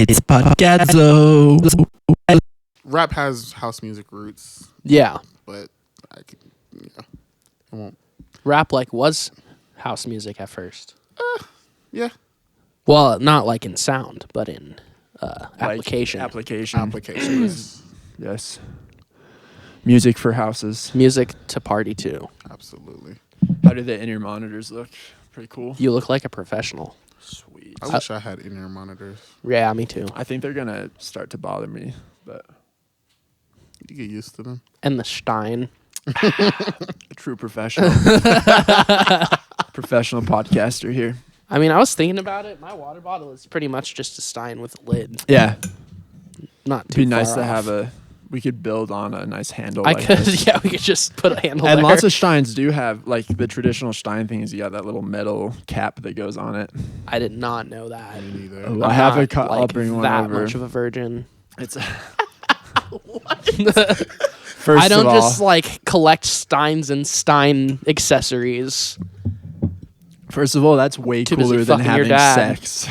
It's podcadzo. Rap has house music roots, Yeah. but I won't. Rap was house music at first. Yeah, Well, not like in sound, but in application. applications. Yes. Music for houses. Music to party to. Absolutely. How do the in-ear monitors look? Pretty cool. You look like a professional. Sweet. I wish I had in-ear monitors. Yeah, me too. I think they're gonna start to bother me, but You get used to them. And the Stein. a true professional. Professional podcaster here. I mean, I was thinking about it. My water bottle is pretty much just a Stein with a lid. Yeah. Not It'd too be nice far to off. have we could build on a nice handle I like could, this. yeah, we could just put a handle And there. lots of Steins do have, the traditional Stein things, you got that little metal cap that goes on it. I did not know that. Me neither. Oh, I'm I have not, I'll bring one that over. much of a virgin. It's What? First I don't of all, just collect Steins and Stein accessories. First of all, that's way Too busy cooler than fucking your having dad. sex.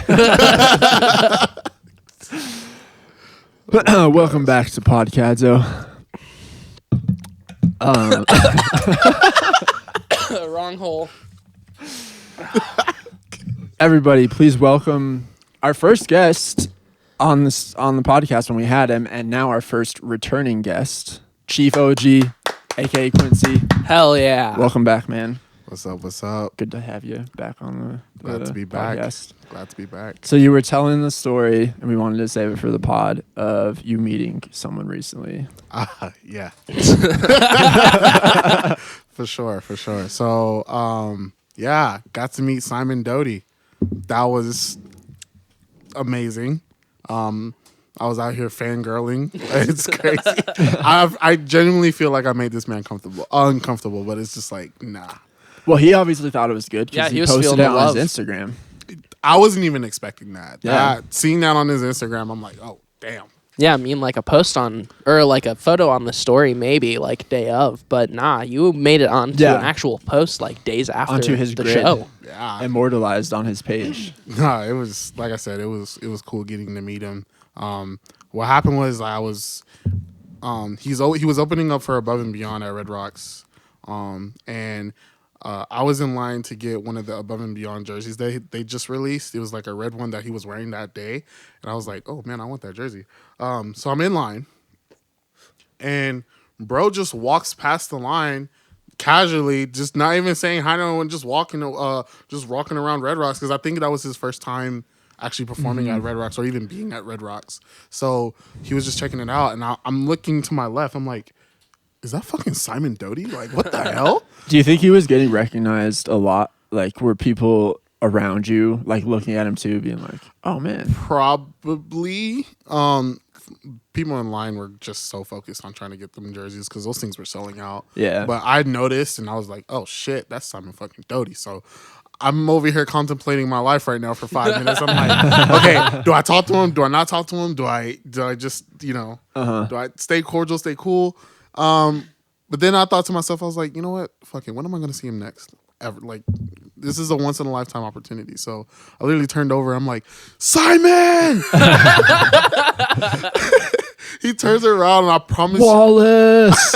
Welcome back to Podcadzo. Wrong hole. Everybody, please welcome our first guest on the podcast when we had him, and now our first returning guest, CHIEF OJIH, aka Quincy. Hell yeah. Welcome back, man. What's up? What's up? Good to have you back on the Glad to be back. podcast. Glad to be back. So you were telling the story, and we wanted to save it for the pod, of you meeting someone recently. Yeah. For sure. So, yeah, got to meet Simon Doty. That was amazing. I was out here fangirling. It's crazy. I genuinely feel like I made this man uncomfortable, but it's just nah. Well, he obviously thought it was good Yeah, because he he was posted feeling it the on love. his Instagram. I wasn't even expecting that. Yeah. Seeing that on his Instagram, I'm like, oh, damn. Yeah, I mean, a post on, or a photo on the story, maybe, day of. But nah, you made it onto Yeah. an actual post, days after Onto his the grid. show. Yeah. Immortalized on his page. No, it was, like I said, it was cool getting to meet him. What happened was he was opening up for Above and Beyond at Red Rocks. And I was in line to get one of the Above and Beyond jerseys they just released. It was a red one that he was wearing that day. And I was like, oh man, I want that jersey. So I'm in line and bro just walks past the line casually, just not even saying hi to anyone, just walking around Red Rocks. Cause I think that was his first time actually performing at Red Rocks or even being at Red Rocks. So he was just checking it out. And I'm looking to my left. I'm like, is that fucking Simon Doty? What the hell? Do you think he was getting recognized a lot? Were people around you looking at him too, being like, "Oh man"? Probably. People in line were just so focused on trying to get them jerseys because those things were selling out. Yeah. But I noticed and I was like, "Oh shit, that's Simon fucking Doty." So I'm over here contemplating my life right now for 5 minutes. I'm like, okay, do I talk to him? Do I not talk to him? Do I just do I stay cordial, stay cool? But then I thought to myself, I was like, you know what? Fuck it. When am I going to see him next? Ever? This is a once in a lifetime opportunity. So I literally turned over. I'm like, Simon! He turns around and I promise Wallace.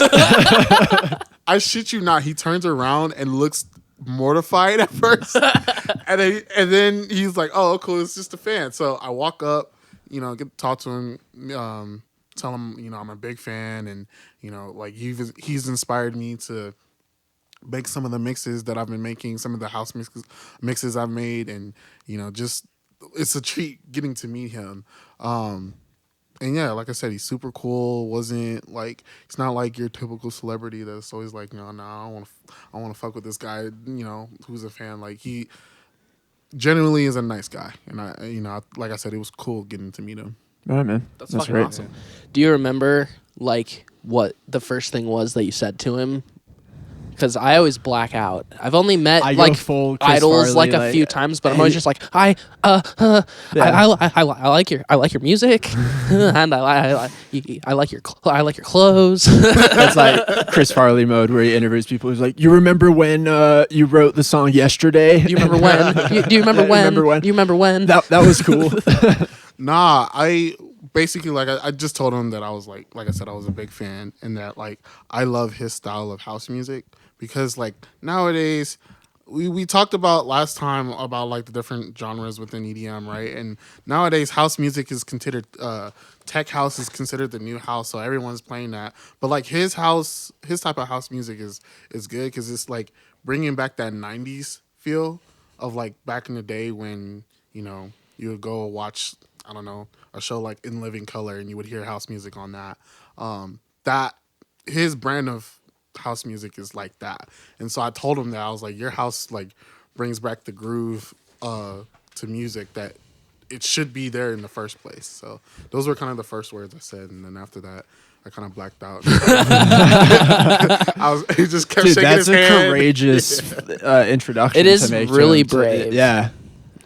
I shit you not. He turns around and looks mortified at first. and then he's like, oh, cool. It's just a fan. So I walk up, get to talk to him, tell him, I'm a big fan and, he's inspired me to make some of the mixes that I've been making, some of the house mixes I've made. And, just it's a treat getting to meet him. And yeah, like I said, he's super cool. Wasn't he's not like your typical celebrity that's always no, I don't want to fuck with this guy, who's a fan. He genuinely is a nice guy. And I like I said, it was cool getting to meet him. All right, man. That's fucking awesome. Do you remember, what the first thing was that you said to him? Because I always black out. I've only met full Chris idols Farley, a few times, but I'm always just hi. I like your music, and I like your clothes. It's like Chris Farley mode where he interviews people. He's like, "You remember when you wrote the song yesterday? Do you remember when? Do you remember when? Remember when? Do you remember when? That was cool." Nah, I basically I just told him that I was like I said, I was a big fan and that like I love his style of house music because like nowadays we talked about last time about like the different genres within EDM, right? And nowadays house music is considered tech house is considered the new house, so everyone's playing that. But like his type of house music is good because it's like bringing back that 90s feel of like back in the day when, you know, you would go watch, I don't know, a show like In Living Color and you would hear house music on that. That his brand of house music is like that. And so I told him that I was like, your house like brings back the groove to music that it should be there in the first place. So those were kind of the first words I said, and then after that I kind of blacked out. He just kept shaking his hand. That's a courageous introduction. It is to make really to brave. Yeah.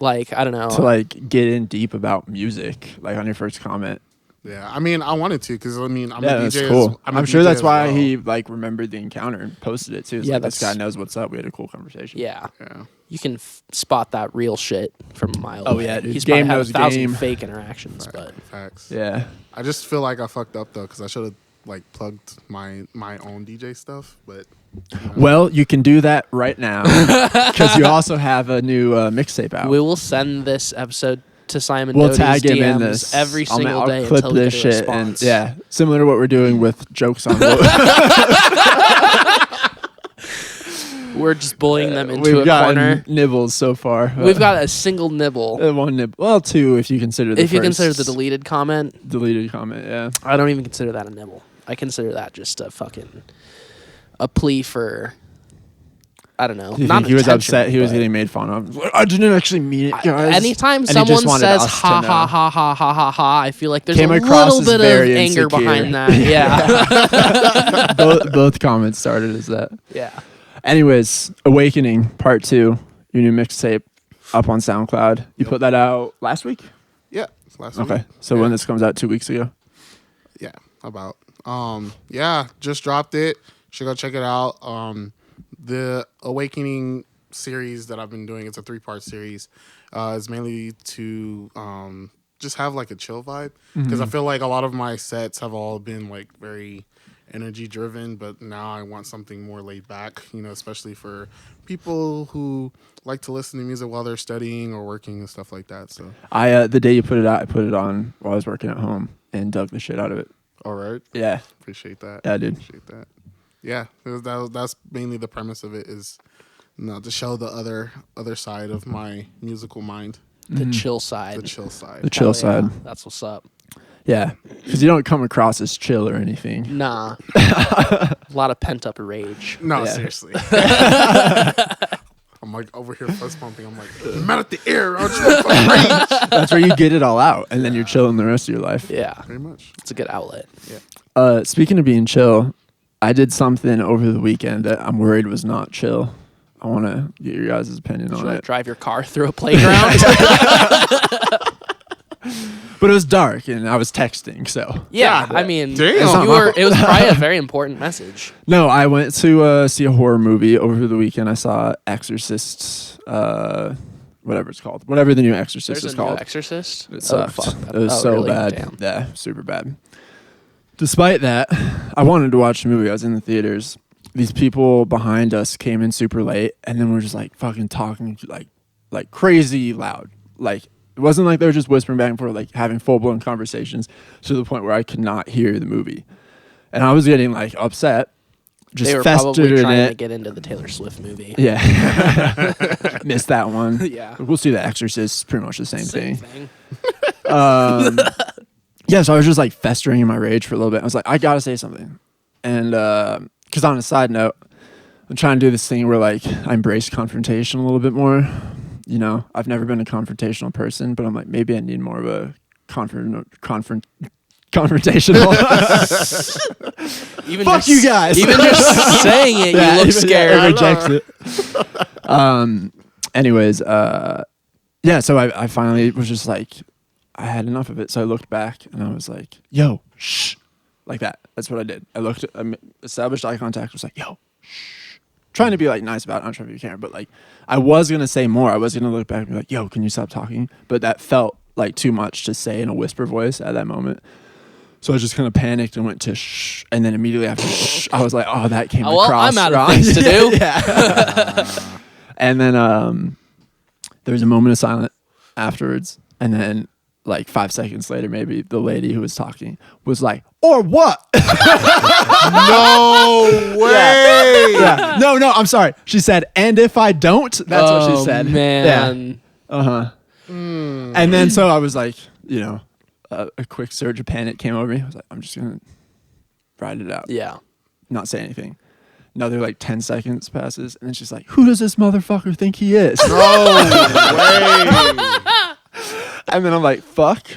Like, I don't know. To like get in deep about music, like on your first comment. Yeah, I mean, I wanted to because I mean, I'm Yeah, a that's DJ. cool. I'm sure that's why well. he like remembered the encounter and posted it too. It's Yeah, like, this guy knows what's up. We had a cool conversation. Yeah. Yeah. You can spot that real shit from a mile Oh, away. yeah, dude. He's Game probably had knows 1,000 game. fake interactions, but Facts. Yeah. I just feel like I fucked up though because I should have like plugged my own DJ stuff, but. You know. Well, you can do that right now because you also have a new mixtape out. we will send this episode to Simon We'll Doty's tag him DMs in this every single I'll day clip until we this get a shit response. and yeah, similar to what we're doing with jokes on. We're just bullying them into We've a gotten corner. nibbles so far. We've got a single nibble. one nibble. Well, two if you consider the If you first consider the deleted comment, deleted comment. Yeah. I don't even consider that a nibble. I consider that just a plea for, I don't know. Do you not think he was attention, upset? He was but getting made fun of. I didn't actually mean it, guys. Anytime And he someone just wanted says us to ha know. ha ha ha ha ha ha, I feel like there's Came a across little as bit of very anger insecure. behind that. Yeah. both comments started as that. Yeah. Anyways, Awakening Part 2, your new mixtape up on SoundCloud. You Yep. put that out last week? Yeah. It's last week. Okay. So when this comes out 2 weeks ago. Yeah. About. Yeah. Just dropped it. Should go check it out. The Awakening series that I've been doing, it's a 3-part series. Is mainly to just have like a chill vibe because I feel like a lot of my sets have all been like very energy driven, but now I want something more laid back, you know, especially for people who like to listen to music while they're studying or working and stuff like that. So I the day you put it out, I put it on while I was working at home and dug the shit out of it. all right. Yeah. Appreciate that. Yeah, dude. Appreciate that. Yeah, that's mainly the premise of it is, you know, to show the other side of my musical mind, The chill side. the chill side. The chill Hell yeah. side. That's what's up. Yeah. Because you don't come across as chill or anything. Nah. A lot of pent up rage. No, Yeah. seriously. I'm like over here fist pumping. I'm like, I'm out of the air. I'm just fucking rage. That's where you get it all out. And then you're chilling the rest of your life. Yeah. Pretty much. It's a good outlet. Speaking of being chill, I did something over the weekend that I'm worried was not chill. I want to get your guys' opinion on Should I it. drive your car through a playground? But it was dark and I was texting, so. Yeah, God, I mean, damn. it was probably a very important message. No, I went to see a horror movie over the weekend. I saw Exorcist, whatever it's called. Whatever the new Exorcist There's is a new called. Exorcist. It sucked. fuck. It was so really? bad. Damn. Yeah, super bad. Despite that, I wanted to watch the movie. I was in the theaters. These people behind us came in super late, and then we're just like fucking talking like crazy loud. Like it wasn't like they were just whispering back and forth, like having full blown conversations to the point where I could not hear the movie, and I was getting like upset. Just They were festered probably in trying it. to get into the Taylor Swift movie. Yeah, missed that one. Yeah. We'll see The Exorcist. Pretty much the same thing. thing. Yeah, so I was just like festering in my rage for a little bit. I was like, I gotta say something. And because on a side note, I'm trying to do this thing where like I embrace confrontation a little bit more. You know, I've never been a confrontational person, but I'm like, maybe I need more of a confrontational. Even Fuck just, you guys. Even just saying it, you look scared. I reject it. Anyways, yeah, so I finally was just like, I had enough of it. So I looked back and I was like, yo, shh. Like that. That's what I did. I looked, established eye contact, was like, yo, shh. Trying to be like nice about it. I don't know if you can, but like I was going to say more. I was going to look back and be like, yo, can you stop talking? But that felt like too much to say in a whisper voice at that moment. So I just kind of panicked and went to shh, and then immediately after shh, I was like, "Oh, that came well, across I'm out wrong." of things to do. Yeah. And then there was a moment of silence afterwards, and then like 5 seconds later, maybe the lady who was talking was like, "Or what?" No way. Yeah. No, I'm sorry. She said, "And if I don't," that's what she said. Man. Yeah. And then so I was like, a quick surge of panic came over me. I was like, I'm just gonna ride it out. Yeah. Not say anything. Another like 10 seconds passes, and then she's like, "Who does this motherfucker think he is?" No way. And then I'm like, "Fuck.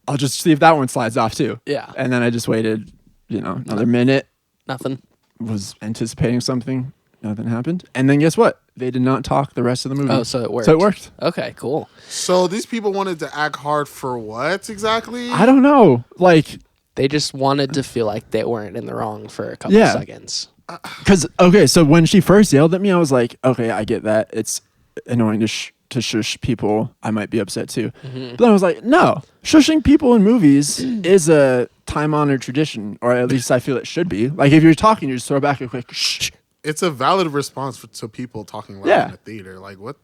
I'll just see if that one slides off too." Yeah. And then I just waited, another minute. Nothing. Was anticipating something. Nothing happened. And then guess what? They did not talk the rest of the movie. Oh, so it worked. Okay, cool. So these people wanted to act hard for what exactly? I don't know. Like, They just wanted to feel like they weren't in the wrong for a couple seconds. because so when she first yelled at me, I was like, okay, I get that. It's annoying to shush people. I might be upset too. But then I was like, no, shushing people in movies is a time-honored tradition, or at least I feel it should be. Like, if you're talking, you just throw back a quick shh. It's a valid response to people talking loud in a theater. Like, what?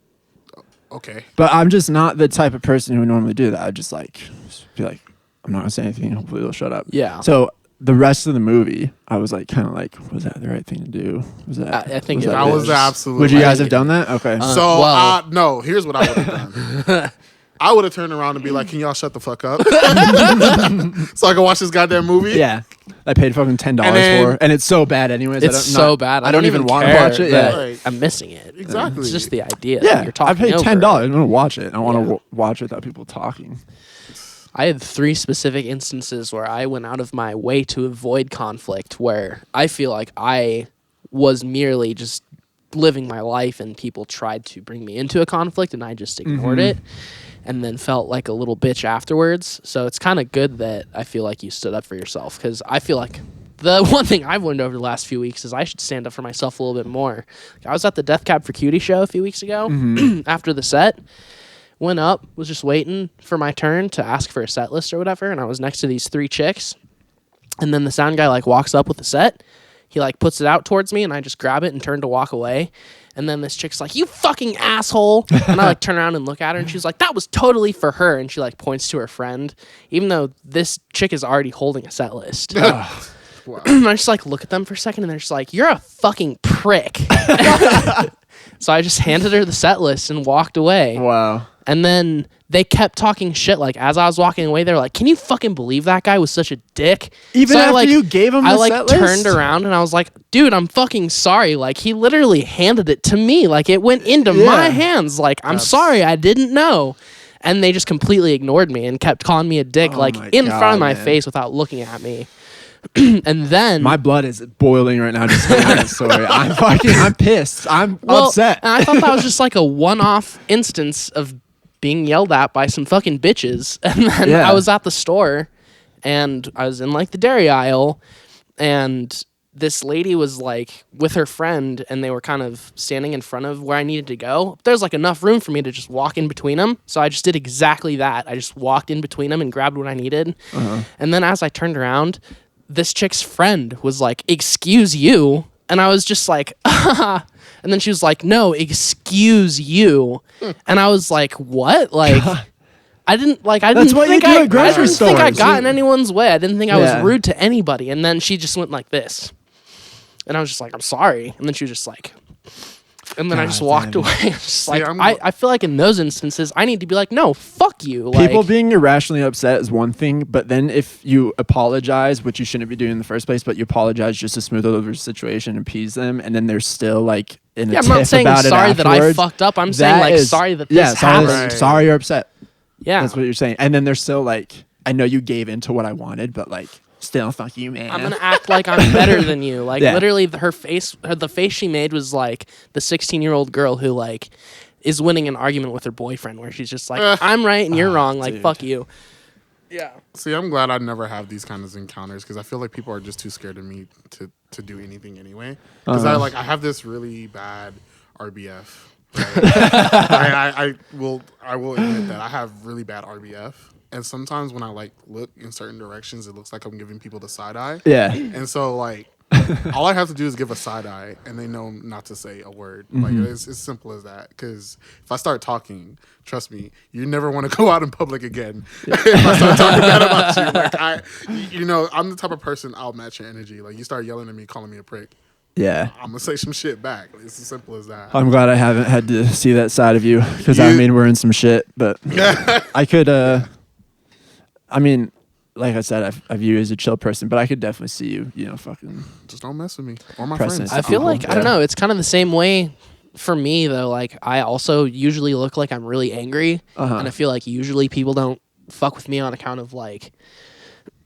Okay. But I'm just not the type of person who would normally do that. I just be like, I'm not gonna say anything. Hopefully they'll shut up. Yeah. So the rest of the movie, I was like, kind of like, was that the right thing to do? Was that? I think That was absolutely. Would you guys have done that? Okay. No. Here's what I would have done. I would have turned around and be like, "Can y'all shut the fuck up?" So I can watch this goddamn movie. Yeah. I paid fucking $10 for, and it's so bad anyways. It's so bad. I don't even want to care watch it. Yeah. Right. I'm missing it. Exactly. It's just the idea. Yeah. You're talking I paid $10. over. I'm gonna watch it. I want to watch without people talking. I had 3 specific instances where I went out of my way to avoid conflict, where I feel like I was merely just living my life and people tried to bring me into a conflict and I just ignored it and then felt like a little bitch afterwards. So it's kind of good that I feel like you stood up for yourself, because I feel like the one thing I've learned over the last few weeks is I should stand up for myself a little bit more. I was at the Death Cab for Cutie show a few weeks ago after the set. Went up, was just waiting for my turn to ask for a set list or whatever, and I was next to these 3 chicks. And then the sound guy walks up with the set. He puts it out towards me, and I just grab it and turn to walk away. And then this chick's like, "You fucking asshole!" And I turn around and look at her, and she's like, "That was totally for her." And she points to her friend, even though this chick is already holding a set list. Wow. I just look at them for a second, and they're just like, "You're a fucking prick." So I just handed her the set list and walked away. Wow. And then they kept talking shit. As I was walking away, they were like, "Can you fucking believe that guy was such a dick?" Even so after you gave him the set list? I turned around and I was like, "Dude, I'm fucking sorry." He literally handed it to me. It went into my hands. I'm sorry, I didn't know. And they just completely ignored me and kept calling me a dick, in front of my face without looking at me. And then my blood is boiling right now just hearing that story. I'm pissed. I'm upset. And I thought that was just a one-off instance of being yelled at by some fucking bitches. And then I was at the store and I was in the dairy aisle, and this lady was with her friend, and they were kind of standing in front of where I needed to go. There's enough room for me to just walk in between them. So I just did exactly that. I just walked in between them and grabbed what I needed. And then as I turned around, this chick's friend was like, "Excuse you." And I was just like, "Ah." And then she was like, "No, excuse you." And I was like, "What?" I didn't think I got in anyone's way. I didn't think I was rude to anybody. And then she just went like this. And I was just like, "I'm sorry." And then she was just like, and then I just walked away. I feel like in those instances, I need to be like, "No, fuck you." People being irrationally upset is one thing, but then if you apologize, which you shouldn't be doing in the first place, but you apologize just to smooth over the situation and appease them, and then they're still in a tiff I'm not saying about sorry it that I fucked up. I'm saying sorry that this happened. Sorry you're upset. Yeah. That's what you're saying. And then they're still I know you gave in to what I wanted, but still, fuck you, man. I'm gonna act like I'm better than you. Literally, the face she made was the 16-year-old girl who is winning an argument with her boyfriend, where she's just like, "I'm right and you're wrong." Dude. Fuck you. Yeah. See, I'm glad I never have these kinds of encounters, because I feel like people are just too scared of me to do anything anyway. Because I have this really bad RBF. I will admit that I have really bad RBF. And sometimes when I like look in certain directions, it looks like I'm giving people the side eye. Yeah. And so like all I have to do is give a side eye, and they know not to say a word. Like it's as simple as that. Because if I start talking, trust me, you never want to go out in public again. If I start talking bad about you, like I'm the type of person, I'll match your energy. Like you start yelling at me, calling me a prick, Yeah. I'm gonna say some shit back. It's as simple as that. I'm glad I haven't had to see that side of you, because I mean we're in some shit, but I could. I mean, like I said, I view you as a chill person, but I could definitely see you, fucking. Just don't mess with me or my Pressing. friends. I feel like I don't know. It's kind of the same way for me though. Like I also usually look like I'm really angry, and I feel like usually people don't fuck with me on account of like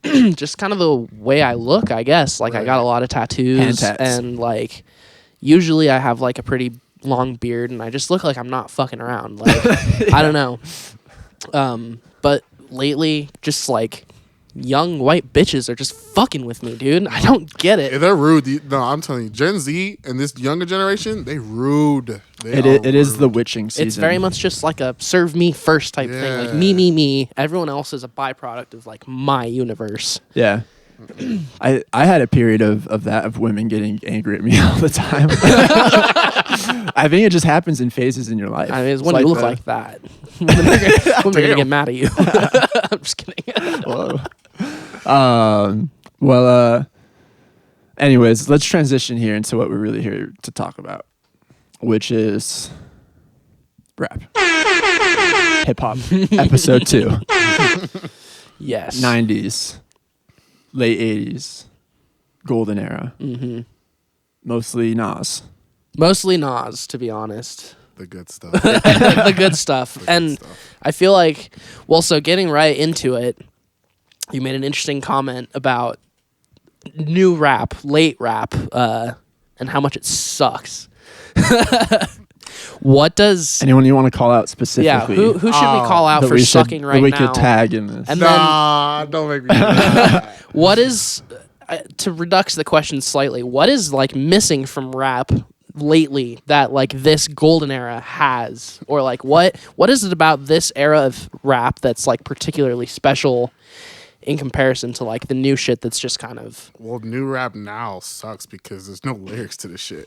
just kind of the way I look. I guess like I got a lot of tattoos, and like usually I have like a pretty long beard, and I just look like I'm not fucking around. Like I don't know. But lately, just like young white bitches are just fucking with me, dude. I don't get it. Yeah, they're rude. No, I'm telling you, Gen Z and this younger generation, they rude. It is the witching season. It's very much just like a serve me first type thing. Like me. Everyone else is a byproduct of like my universe. Yeah. I had a period of that, of women getting angry at me all the time. I think it just happens in phases in your life. I mean, it's when you look like that. When they're gonna get mad at you. I'm just kidding. Whoa. Anyways, let's transition here into what we're really here to talk about, which is rap. Hip hop, episode 2. Yes. 90s, late 80s, golden era. Mm-hmm. Mostly Nas. Mostly Nas, to be honest. The good stuff. The good stuff. I feel like, well, so getting right into it, you made an interesting comment about new rap, late rap, and how much it sucks. What does... Anyone you want to call out specifically? Yeah, who should we call out for sucking right now? We could tag in this. And don't make me do that. What is... to redux the question slightly, what is like missing from rap lately that like this golden era has, or like what is it about this era of rap that's like particularly special in comparison to like the new shit that's just kind of... Well, new rap now sucks because there's no lyrics to this shit.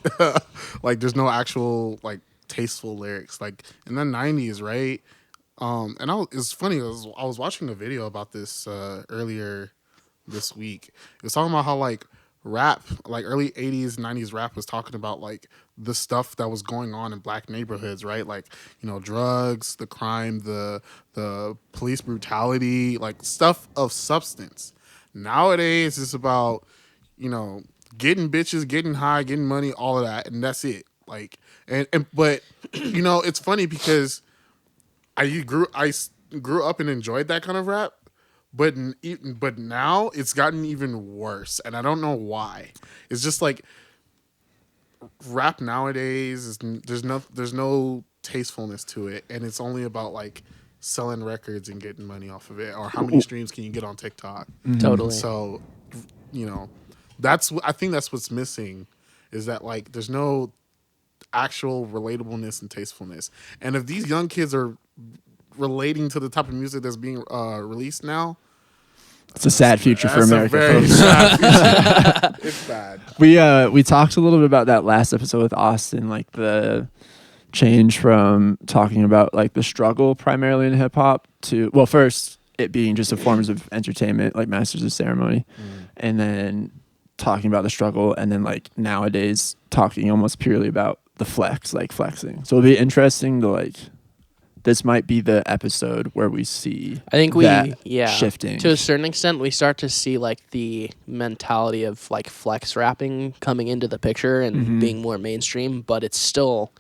Like there's no actual like tasteful lyrics like in the 90s, right? It's funny, I was watching a video about this earlier this week. It was talking about how like rap, like early 80s, 90s rap was talking about like the stuff that was going on in black neighborhoods, right? Like, drugs, the crime, the police brutality, like stuff of substance. Nowadays it's about, getting bitches, getting high, getting money, all of that, and that's it. Like but it's funny because I grew up and enjoyed that kind of rap. But now it's gotten even worse, and I don't know why. It's just like rap nowadays there's no tastefulness to it, and it's only about like selling records and getting money off of it, or how many streams can you get on TikTok. Mm-hmm. Totally. So, I think that's what's missing, is that like there's no actual relatableness and tastefulness. And if these young kids are relating to the type of music that's being released now, it's a sad future for America. It's bad. We talked a little bit about that last episode with Austin, like the change from talking about like the struggle primarily in hip hop to, well, first it being just a forms of entertainment like Masters of Ceremony, and then talking about the struggle, and then like nowadays talking almost purely about the flex, like flexing. So it'll be interesting to like, this might be the episode where we see shifting. To a certain extent, we start to see like the mentality of like flex rapping coming into the picture and being more mainstream, but it's still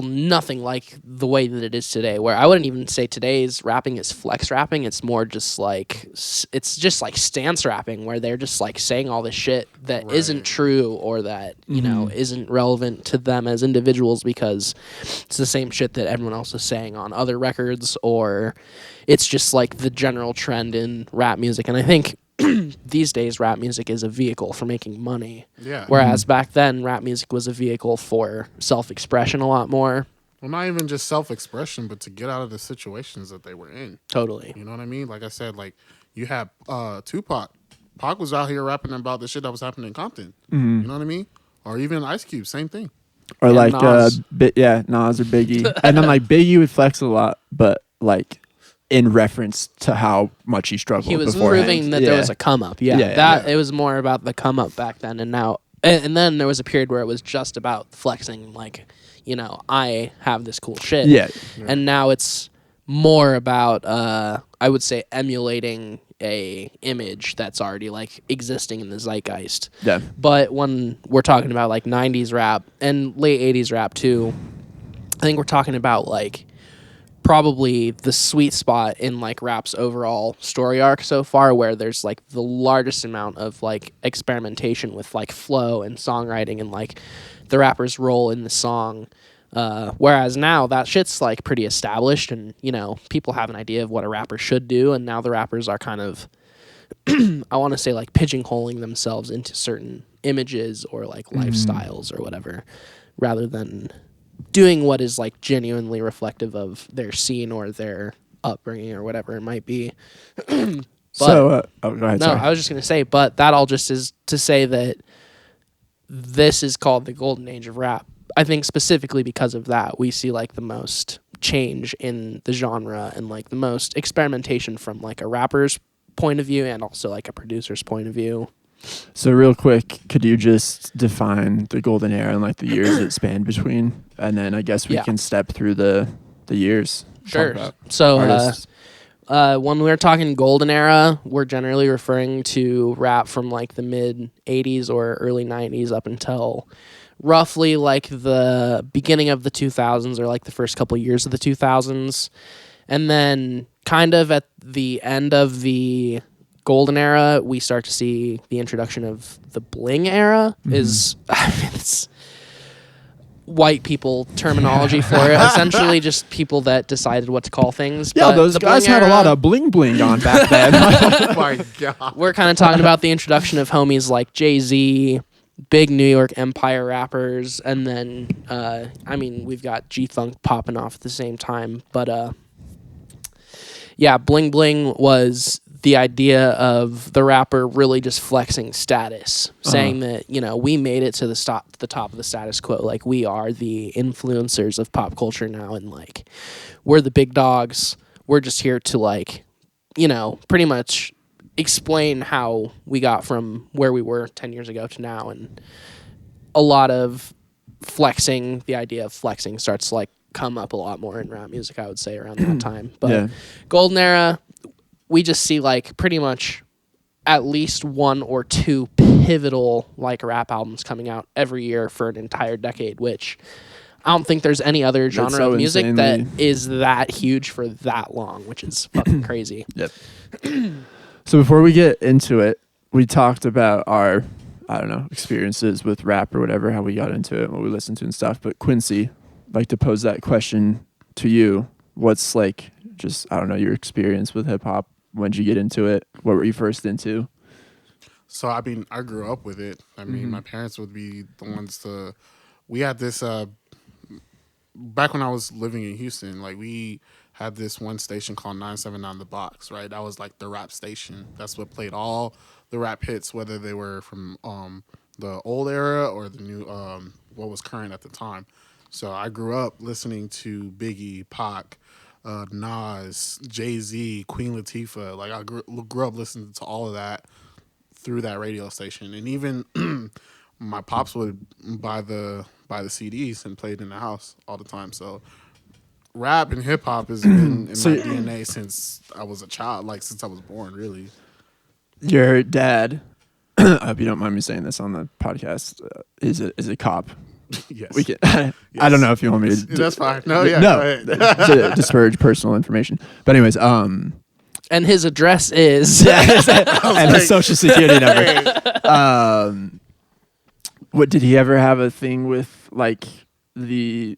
nothing like the way that it is today, where I wouldn't even say today's rapping is flex rapping. It's more just like, it's just like stance rapping, where they're just like saying all this shit that isn't true, or that, isn't relevant to them as individuals, because it's the same shit that everyone else is saying on other records, or it's just like the general trend in rap music. And I think these days rap music is a vehicle for making money. Yeah. Whereas back then, rap music was a vehicle for self-expression a lot more. Well, not even just self-expression, but to get out of the situations that they were in. Totally. You know what I mean? Like I said, like you had Tupac. Pac was out here rapping about the shit that was happening in Compton. You know what I mean? Or even Ice Cube, same thing. Or And like Nas. Nas or Biggie. And then like Biggie would flex a lot, but like in reference to how much he struggled. He was beforehand. proving that there was a come up. Yeah, Yeah. It was more about the come up back then, and now, and then there was a period where it was just about flexing. Like, you know, I have this cool shit. Yeah. And now it's more about, I would say, emulating a image that's already like existing in the zeitgeist. Yeah. But when we're talking about like 90s rap and late 80s rap too, I think we're talking about like probably the sweet spot in like rap's overall story arc so far, where there's like the largest amount of like experimentation with like flow and songwriting and like the rapper's role in the song. Whereas now that shit's like pretty established, and you know, people have an idea of what a rapper should do, and now the rappers are kind of I want to say like pigeonholing themselves into certain images or like lifestyles or whatever, rather than doing what is like genuinely reflective of their scene or their upbringing or whatever it might be. Go ahead. No, Sorry. I was just going to say, but that all just is to say that this is called the golden age of rap. I think specifically because of that, we see like the most change in the genre and like the most experimentation from like a rapper's point of view and also like a producer's point of view. So real quick, could you just define the golden era and like the years it spanned between? And then I guess we can step through the years. Sure. So when we're talking golden era, we're generally referring to rap from like the mid 80s or early 90s up until roughly like the beginning of the 2000s or like the first couple years of the 2000s. And then kind of at the end of the golden era, we start to see the introduction of the bling era. It's white people terminology for it. Essentially just people that decided what to call things. Yeah, But those the guys bling had a era, lot of bling bling on back then. Oh my God. we're kind of talking about the introduction of homies like Jay-Z, big New York Empire rappers, and then I mean, we've got G-Funk popping off at the same time. But yeah, bling bling was the idea of the rapper really just flexing status, saying that, you know, we made it to the top of the status quo. Like, we are the influencers of pop culture now, and like, we're the big dogs. We're just here to like, you know, pretty much explain how we got from where we were 10 years ago to now. And a lot of flexing, the idea of flexing starts to like come up a lot more in rap music, I would say, around that time. But golden era, we just see like pretty much at least one or two pivotal like rap albums coming out every year for an entire decade, which I don't think there's any other genre so of music insanely that is that huge for that long, which is fucking crazy. Yep. So before we get into it, we talked about our, I don't know, experiences with rap or whatever, how we got into it, what we listened to and stuff. But Quincy, I'd like to pose that question to you. What's like, just, I don't know, your experience with hip hop? When did you get into it? What were you first into? So, I mean, I grew up with it. I mean, my parents would be the ones to... We had this... back when I was living in Houston, like, we had this one station called 979 The Box, right? That was, like, the rap station. That's what played all the rap hits, whether they were from the old era or the new... what was current at the time. So, I grew up listening to Biggie, Pac, Nas, Jay-Z, Queen Latifah. Like, I grew up listening to all of that through that radio station. And even my pops would buy the CDs and play it in the house all the time. So rap and hip hop has been in my DNA since I was a child, like since I was born, really. Your dad, I hope you don't mind me saying this on the podcast, is a cop. Yes. We can, I don't know if you want me to. That's fine. No, yeah. No, Go ahead. to disparage personal information. But anyways, And his address is and his social security number. What did he ever have a thing with like the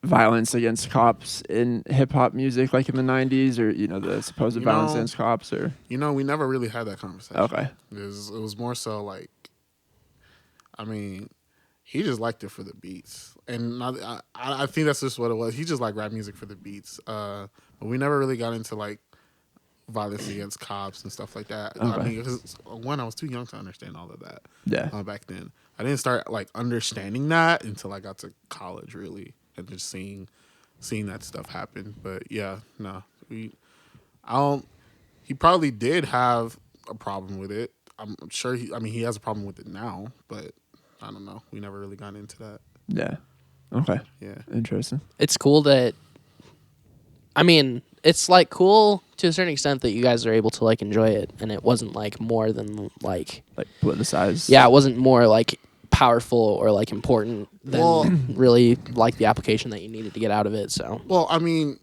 violence against cops in hip hop music, like in the 90s, or the supposed violence against cops, or we never really had that conversation. Okay, it was more so like, I mean, he just liked it for the beats, and I think that's just what it was. He just liked rap music for the beats, but we never really got into like violence against cops and stuff like that. Okay. I mean, because one, I was too young to understand all of that. Yeah. Back then, I didn't start like understanding that until I got to college, really, and just seeing that stuff happen. But yeah, no, he probably did have a problem with it. I'm sure he has a problem with it now, but I don't know. We never really got into that. Yeah. Okay. Yeah. Interesting. It's cool that, I mean, it's like cool to a certain extent that you guys are able to like enjoy it, and it wasn't like more than like politicized. Yeah, it wasn't more like powerful or like important than really like the application that you needed to get out of it. So I mean,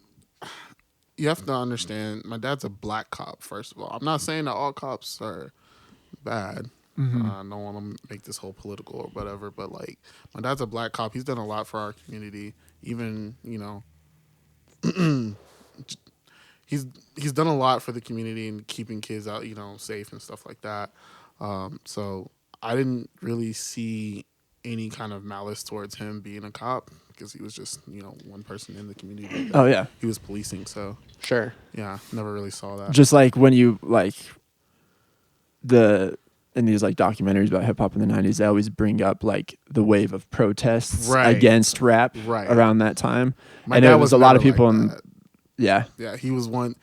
you have to understand, my dad's a black cop, first of all. I'm not saying that all cops are bad. Mm-hmm. I don't want to make this whole political or whatever, but like, my dad's a black cop. He's done a lot for our community. Even, he's done a lot for the community and keeping kids out, safe and stuff like that. So I didn't really see any kind of malice towards him being a cop, because he was just, one person in the community. Oh yeah. He was policing, so sure. yeah, never really saw that. Just like when you like in these like documentaries about hip hop in the 90s, they always bring up like the wave of protests against rap around that time. My and dad it was a lot of people like yeah, he was one.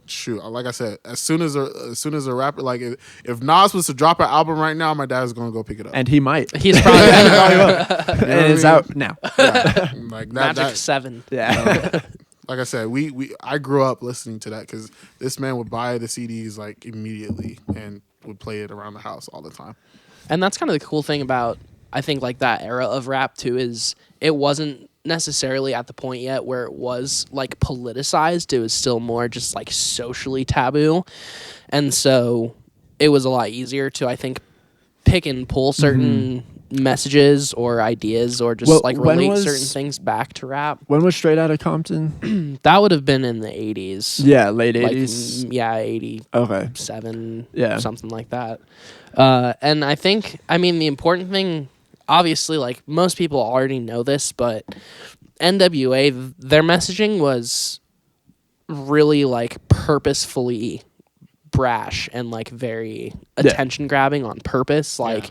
Shoot, like I said, as soon as a rapper, like if Nas was to drop an album right now, my dad's gonna go pick it up, and he might. He's probably and it's out now. Yeah. Like Magic 7. Yeah. Like I said, I grew up listening to that, because this man would buy the CDs like immediately and would play it around the house all the time. And that's kind of the cool thing about, I think, like that era of rap too, is it wasn't necessarily at the point yet where it was like politicized. It was still more just like socially taboo, and so it was a lot easier to, I think, pick and pull certain messages or ideas, or just like relate certain things back to rap. When was Straight Outta Compton? That would have been in the 80s. Yeah, late 80s. Like, yeah, 80. Okay. 7. Yeah. Something like that. And I think, I mean, the important thing, obviously, like most people already know this, but NWA, their messaging was really like purposefully brash and like very attention grabbing on purpose. Like,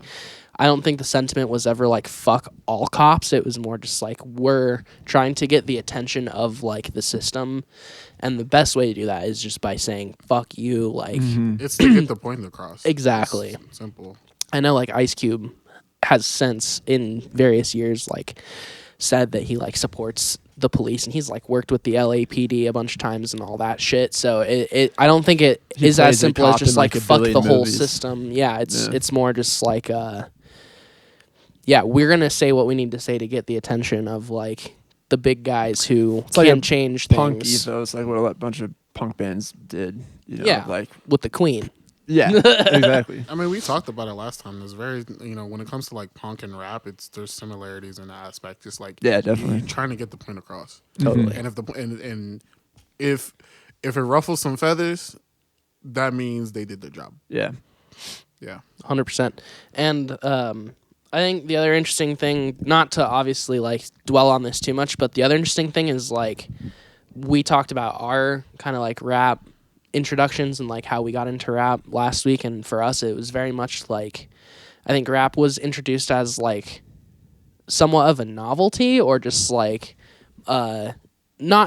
I don't think the sentiment was ever like fuck all cops. It was more just like, we're trying to get the attention of like the system, and the best way to do that is just by saying fuck you. Like, it's to get the point across. Exactly. It's simple. I know like Ice Cube has since in various years like said that he like supports the police, and he's like worked with the LAPD a bunch of times and all that shit. So I don't think it is as simple as just like fuck the whole system. Yeah, it's more just like we're gonna say what we need to say to get the attention of like the big guys who can change punk things. ethos, like what a bunch of punk bands did. Like with the Queen. Yeah, exactly. I mean, we talked about it last time. There's very, when it comes to like punk and rap, there's similarities in that aspect. Just like, definitely you're trying to get the point across. Totally. And if it ruffles some feathers, that means they did their job. Yeah. 100%. And I think the other interesting thing, not to obviously like dwell on this too much, but the other interesting thing is like we talked about our kind of like rap introductions and like how we got into rap last week, and for us it was very much like, I think rap was introduced as like somewhat of a novelty, or just like not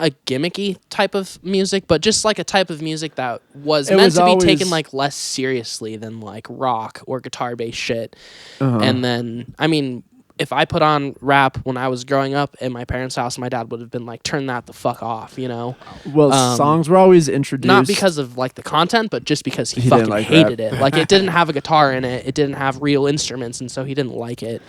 a gimmicky type of music, but just like a type of music that was meant to be taken like less seriously than like rock or guitar based shit. And then, I mean, if I put on rap when I was growing up at my parents' house, my dad would have been like, turn that the fuck off, Well, songs were always introduced. Not because of like the content, but just because he fucking like hated it. Like, it didn't have a guitar in it. It didn't have real instruments, and so he didn't like it.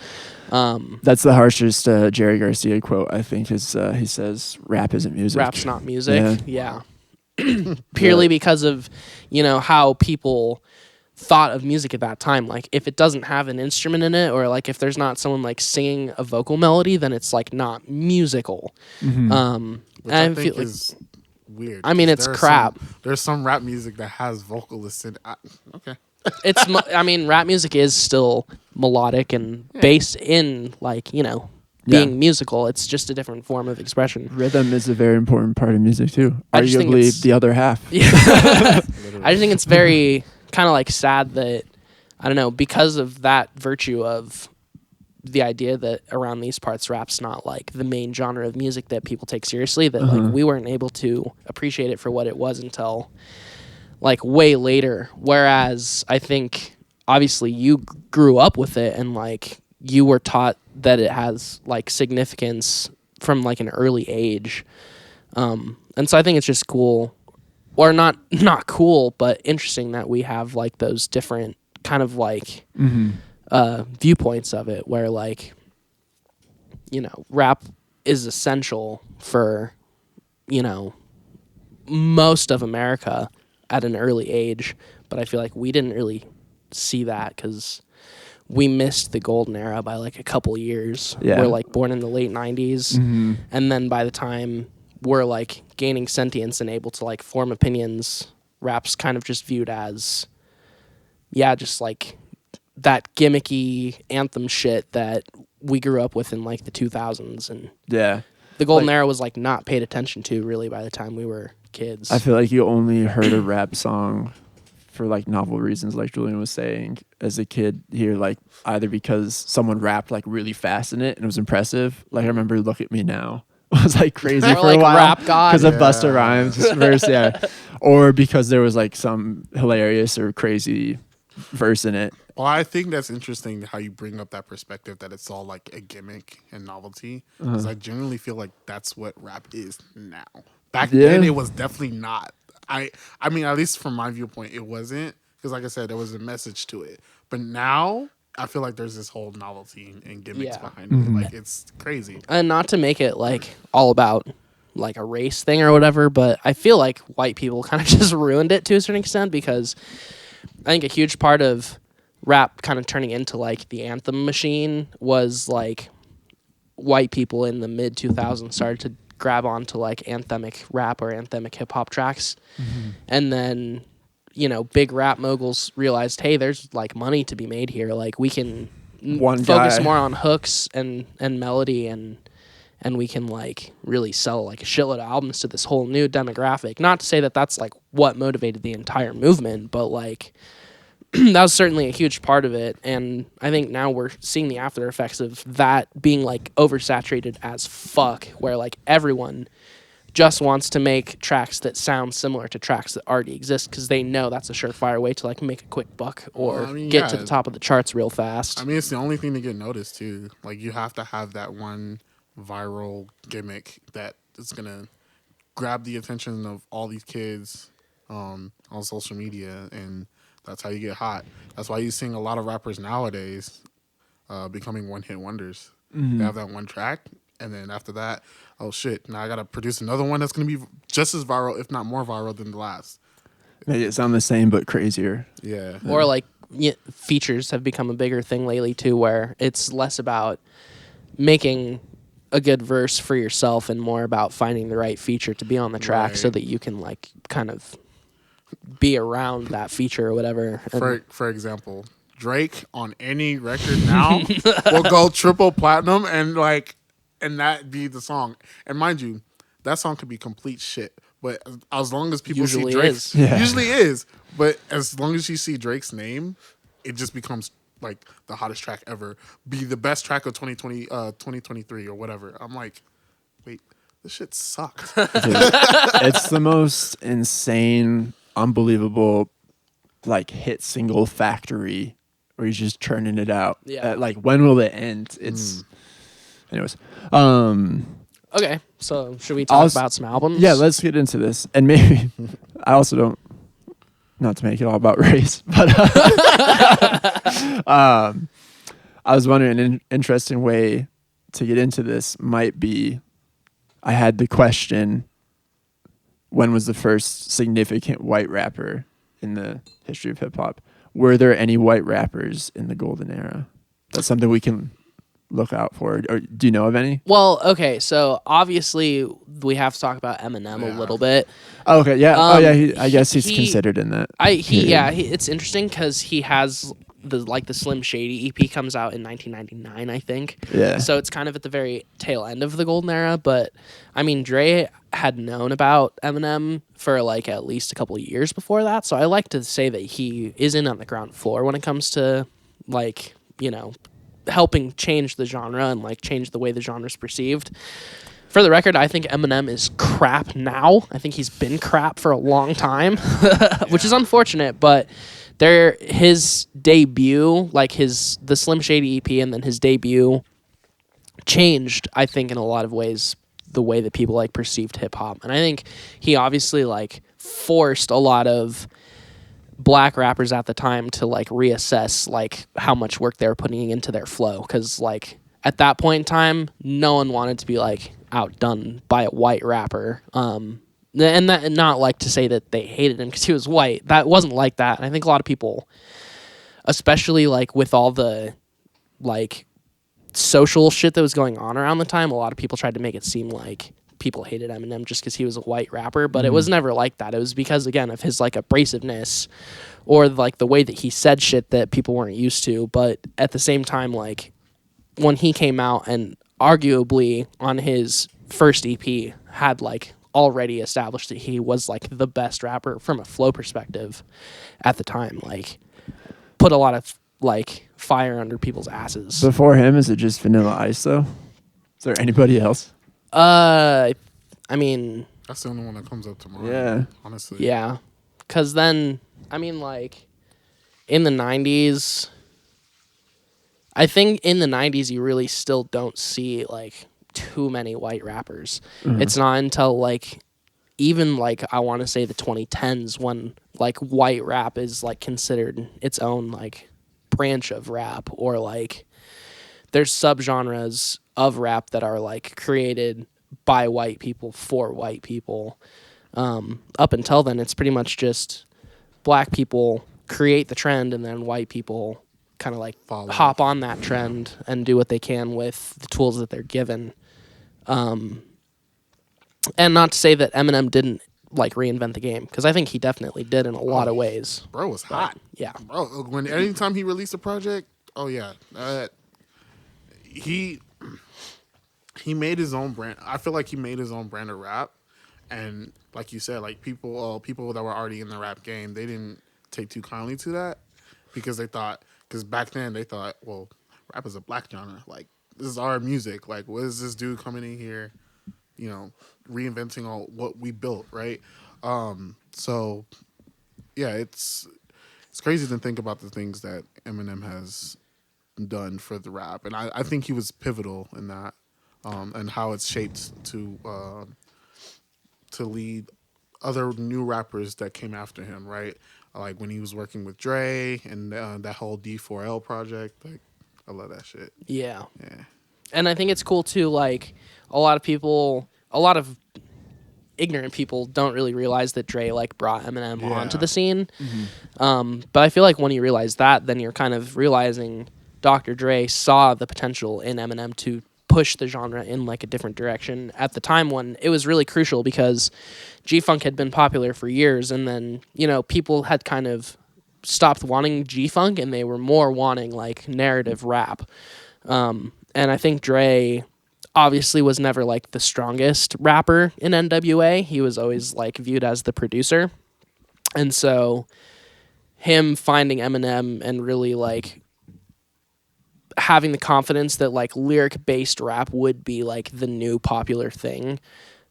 That's the harshest Jerry Garcia quote, I think, is he says, rap isn't music. Rap's not music. Yeah. Purely because of, how people thought of music at that time. Like if it doesn't have an instrument in it, or like if there's not someone like singing a vocal melody, then it's like not musical. Which I think is weird. I mean, it's crap. There's some rap music that has vocalists in it. Okay. I mean, rap music is still melodic and based in like, you know, being musical. It's just a different form of expression. Rhythm is a very important part of music too. Arguably the other half. Yeah. I just think it's very kind of like sad that, I don't know, because of that virtue of the idea that around these parts rap's not like the main genre of music that people take seriously, that like we weren't able to appreciate it for what it was until like way later. Whereas I think obviously you grew up with it and like you were taught that it has like significance from like an early age. And so I think it's just cool, or not cool, but interesting that we have like those different kind of like viewpoints of it, where like, you know, rap is essential for, you know, most of America at an early age, but I feel like we didn't really see that because we missed the golden era by like a couple years. Yeah. We're like born in the late 90s, and then by the time we're like gaining sentience and able to like form opinions, rap's kind of just viewed as, just like that gimmicky anthem shit that we grew up with in like the 2000s, and the golden era was like not paid attention to really by the time we were kids. I feel like you only heard a rap song for like novel reasons, like Julian was saying, as a kid here, like either because someone rapped like really fast in it and it was impressive. Like I remember Look at Me Now was like crazy for like a while Rap God because of Busta Rhymes verse, or because there was like some hilarious or crazy verse in it. Well, I think that's interesting how you bring up that perspective that it's all like a gimmick and novelty, because I genuinely feel like that's what rap is now. Back then, it was definitely not. I mean, at least from my viewpoint, it wasn't, because like I said, there was a message to it. But now, I feel like there's this whole novelty and gimmicks behind it. Like, it's crazy. And not to make it like all about like a race thing or whatever, but I feel like white people kind of just ruined it to a certain extent, because I think a huge part of rap kind of turning into like the anthem machine was like white people in the mid 2000s started to grab onto like anthemic rap or anthemic hip hop tracks. And then, you know, big rap moguls realized, hey, there's like money to be made here. Like we can focus more on hooks and melody, and we can like really sell like a shitload of albums to this whole new demographic. Not to say that that's like what motivated the entire movement, but like that was certainly a huge part of it. And I think now we're seeing the after effects of that being like oversaturated as fuck, where like everyone just wants to make tracks that sound similar to tracks that already exist, because they know that's a surefire way to like make a quick buck or get to the top of the charts real fast. I mean, it's the only thing to get noticed too. Like you have to have that one viral gimmick that is gonna grab the attention of all these kids on social media, and that's how you get hot. That's why you're seeing a lot of rappers nowadays becoming one-hit wonders. They have that one track, and then after that, oh shit, now I gotta produce another one that's gonna be just as viral, if not more viral than the last. Make it sound the same but crazier. Yeah. Or like features have become a bigger thing lately too, where it's less about making a good verse for yourself and more about finding the right feature to be on the track, so that you can like kind of be around that feature or whatever. For example, Drake on any record now will go triple platinum and that be the song. And mind you, that song could be complete shit, but as long as people Usually see Drake, is. usually is. But as long as you see Drake's name, it just becomes like the hottest track ever. Be the best track of 2023 or whatever. I'm like, wait, this shit sucked. Dude, it's the most insane, unbelievable, like hit single factory where he's just churning it out. Like, when will it end? It's anyways. Okay, so should we talk about some albums? Yeah, let's get into this. And maybe I also don't, not to make it all about race, but I was wondering an interesting way to get into this might be, I had the question, when was the first significant white rapper in the history of hip hop? were there any white rappers in the golden era? That's something we can look out for. Or do you know of any? Well, okay, so obviously we have to talk about Eminem a little bit. Oh, okay, yeah. I guess he's considered in that. It's interesting because he has the Slim Shady EP comes out in 1999, I think. Yeah. So it's kind of at the very tail end of the golden era. But I mean, Dre had known about Eminem for like at least a couple of years before that. So I like to say that he is in on the ground floor when it comes to like, you know, helping change the genre and like change the way the genre is perceived. For the record, I think Eminem is crap now. I think he's been crap for a long time, which is unfortunate, but his debut, like the Slim Shady EP and then his debut changed, I think, in a lot of ways the way that people like perceived hip hop. And I think he obviously like forced a lot of black rappers at the time to like reassess like how much work they were putting into their flow, because like at that point in time no one wanted to be like outdone by a white rapper, and that, and not like to say that they hated him because he was white. That wasn't like that. And I think a lot of people, especially like with all the like social shit that was going on around the time, a lot of people tried to make it seem like people hated Eminem just because he was a white rapper, but it was never like that. It was because, again, of his like abrasiveness or like the way that he said shit that people weren't used to. But at the same time, like when he came out and arguably on his first EP had like already established that he was like the best rapper from a flow perspective at the time, like put a lot of like fire under people's asses. Before him, is it just Vanilla Ice though? Is there anybody else? I mean, that's the only one that comes up to mind. Yeah, honestly. Yeah, because then I mean, like in the 90s, I think in the 90s you really still don't see like too many white rappers. It's not until like even like I want to say the 2010s when like white rap is like considered its own like branch of rap, or like there's subgenres of rap that are like created by white people for white people. Up until then, it's pretty much just black people create the trend and then white people kind of like hop on that trend and do what they can with the tools that they're given. And not to say that Eminem didn't like reinvent the game, because I think he definitely did in a lot of ways. Bro was hot. Yeah. Bro, anytime he released a project, he made his own brand. I feel like he made his own brand of rap, and like you said, like people that were already in the rap game, they didn't take too kindly to that because back then they thought, well, rap is a black genre. Like, this is our music. Like, what is this dude coming in here, you know, reinventing all what we built, right? So yeah, it's crazy to think about the things that Eminem has done for the rap, and I think he was pivotal in that, and how it's shaped to lead other new rappers that came after him, right? Like when he was working with Dre and that whole D4L project. Like, I love that shit. Yeah. Yeah. And I think it's cool too, like a lot of ignorant people don't really realize that Dre like brought Eminem onto the scene. But I feel like when you realize that, then you're kind of realizing Dr. Dre saw the potential in Eminem to push the genre in like a different direction at the time when it was really crucial, because G-Funk had been popular for years, and then, you know, people had kind of stopped wanting G-Funk and they were more wanting like narrative rap. And I think Dre obviously was never like the strongest rapper in NWA. He was always like viewed as the producer. And so him finding Eminem and really like having the confidence that like lyric based rap would be like the new popular thing.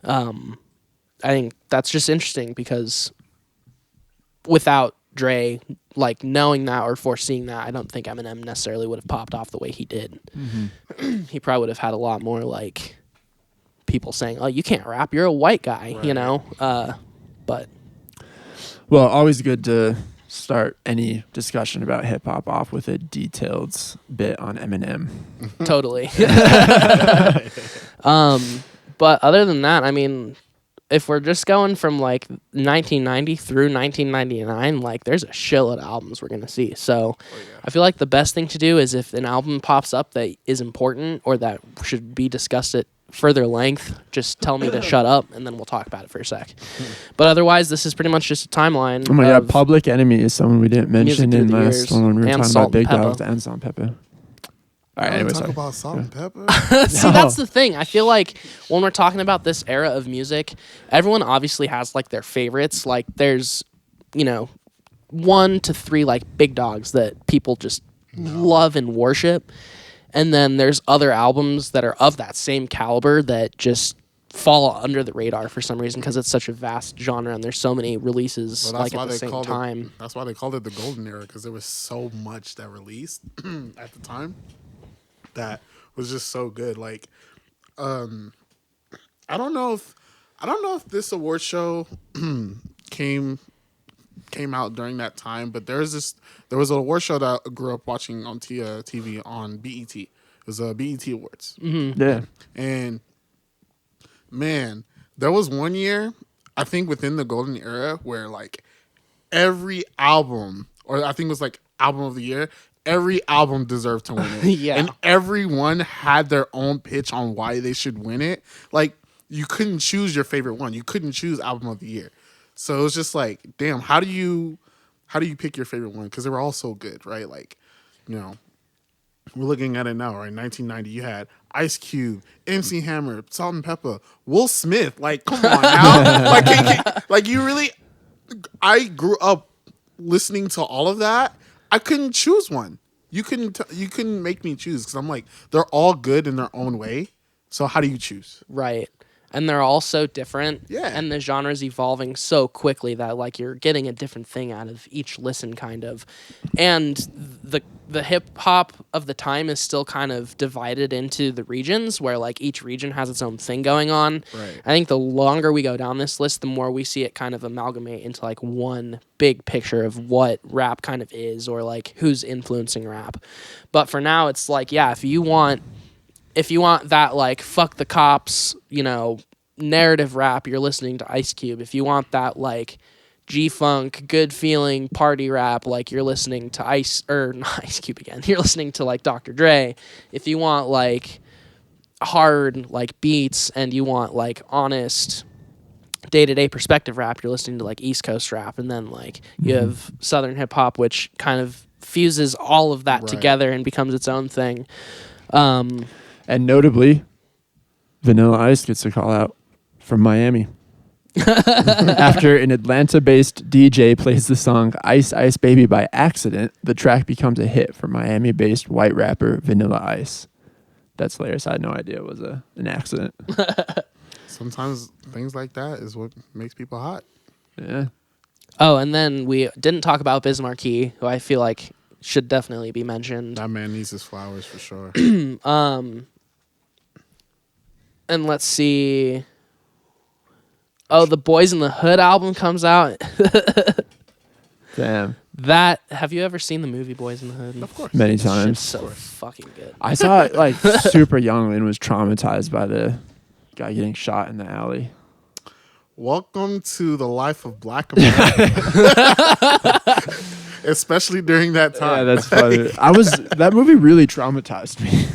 I think that's just interesting, because without Dre like knowing that or foreseeing that, I don't think Eminem necessarily would have popped off the way he did. He probably would have had a lot more like people saying, "Oh, you can't rap, you're a white guy," right. You know. But well, always good to start any discussion about hip hop off with a detailed bit on Eminem. Totally. But other than that, I mean, if we're just going from like 1990 through 1999, like there's a shitload of albums we're gonna see. So I feel like the best thing to do is if an album pops up that is important or that should be discussed at further length, just tell me to shut up and then we'll talk about it for a sec. But otherwise, this is pretty much just a timeline. Oh my god, Public Enemy is someone we didn't mention in last one when we were talking about Big Dogs and Salt and Pepper. All right, anyway, talk about Salt and Pepper. See, that's the thing. I feel like when we're talking about this era of music, everyone obviously has like their favorites. Like there's, 1 to 3 like big dogs that people just love and worship. And then there's other albums that are of that same caliber that just fall under the radar for some reason because it's such a vast genre and there's so many releases at the same time. That's why they called it the golden era, because there was so much that released at the time that was just so good. Like, I don't know if this award show came out during that time, but there was an award show that I grew up watching on TV on BET. It was BET Awards. Mm-hmm. Yeah. And man, there was one year, I think within the golden era, where like every album, or I think it was like album of the year, every album deserved to win it. Yeah. And everyone had their own pitch on why they should win it. Like, you couldn't choose your favorite one. You couldn't choose album of the year. So it was just like, damn, how do you pick your favorite one? Because they were all so good, right? Like, we're looking at it now, right? 1990, you had Ice Cube, MC Hammer, Salt and Pepper, Will Smith. Like, come on now. Like, you really... I grew up listening to all of that. I couldn't choose one. You couldn't make me choose, because I'm like, they're all good in their own way. So how do you choose? Right. And they're all so different. Yeah. And the genre's evolving so quickly that like you're getting a different thing out of each listen kind of. And the hip hop of the time is still kind of divided into the regions where like each region has its own thing going on. Right. I think the longer we go down this list, the more we see it kind of amalgamate into like one big picture of what rap kind of is, or like who's influencing rap. But for now, it's like, yeah, if you want that, like, fuck the cops, narrative rap, you're listening to Ice Cube. If you want that, like, G-Funk, good feeling party rap, like, you're listening to not Ice Cube again. You're listening to, like, Dr. Dre. If you want, like, hard, like, beats and you want, like, honest day-to-day perspective rap, you're listening to, like, East Coast rap. And then, like, you have Southern hip-hop, which kind of fuses all of that together and becomes its own thing. And notably, Vanilla Ice gets a call out from Miami. After an Atlanta-based DJ plays the song Ice Ice Baby by accident, the track becomes a hit for Miami-based white rapper Vanilla Ice. That's hilarious. I had no idea it was an accident. Sometimes things like that is what makes people hot. Yeah. Oh, and then we didn't talk about Biz Markie, who I feel like should definitely be mentioned. That man needs his flowers for sure. And let's see. Oh, the Boys in the Hood album comes out. Damn. Have you ever seen the movie Boys in the Hood? Of course. Many times. It's so fucking good. I saw it like super young and was traumatized by the guy getting shot in the alley. Welcome to the life of Black America. Especially during that time. Yeah, that's funny. That movie really traumatized me.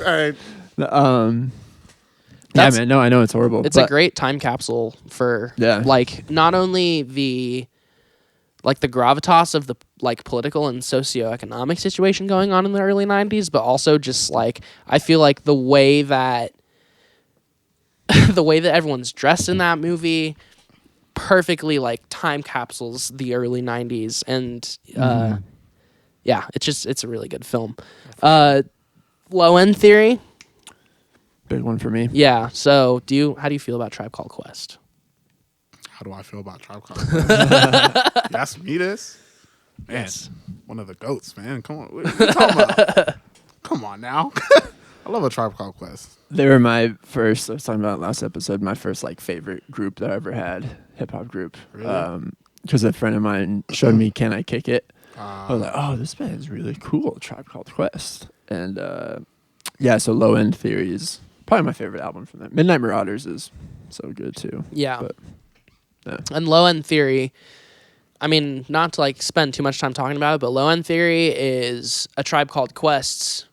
Yeah, man. No, I know it's horrible. It's a great time capsule for like not only the gravitas of the like political and socioeconomic situation going on in the early 90s, but also just like I feel like the way that everyone's dressed in that movie perfectly like time capsules the early 90s, and yeah, it's a really good film. Low End Theory, big one for me. Yeah. So how do you feel about Tribe Called Quest? How do I feel about Tribe Called Quest? You asked me this? Man, Yes. One of the GOATs, man. Come on. What are you talking about? Come on now. I love a Tribe Called Quest. They were my first, I was talking about last episode, my first like favorite group that I ever had, hip hop group. Really? Because a friend of mine showed me Can I Kick It? I was like, oh, this band's really cool, Tribe Called Quest. And yeah, so Low End Theory is probably my favorite album from them. Midnight Marauders is so good too. Yeah. But And Low End Theory, I mean, not to like spend too much time talking about it, but Low End Theory is a Tribe Called Quest's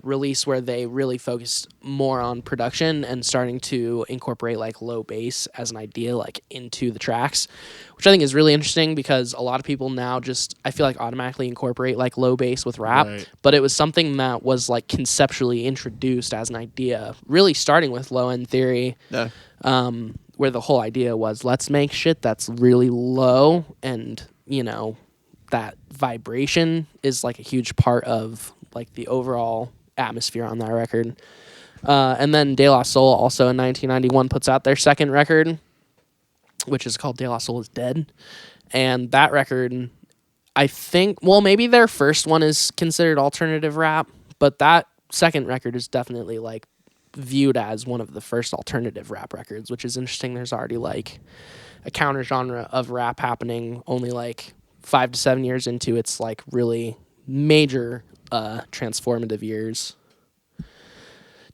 release where they really focused more on production and starting to incorporate like low bass as an idea like into the tracks, which I think is really interesting because a lot of people now just I feel like automatically incorporate like low bass with rap, but it was something that was like conceptually introduced as an idea, really starting with Low End Theory, where the whole idea was let's make shit that's really low and that vibration is like a huge part of like the overall atmosphere on that record. And then De La Soul also in 1991 puts out their second record, which is called De La Soul is Dead. And that record, I think, well, maybe their first one is considered alternative rap, but that second record is definitely like viewed as one of the first alternative rap records, which is interesting. There's already like a counter genre of rap happening only like 5 to 7 years into its like really major transformative years. Do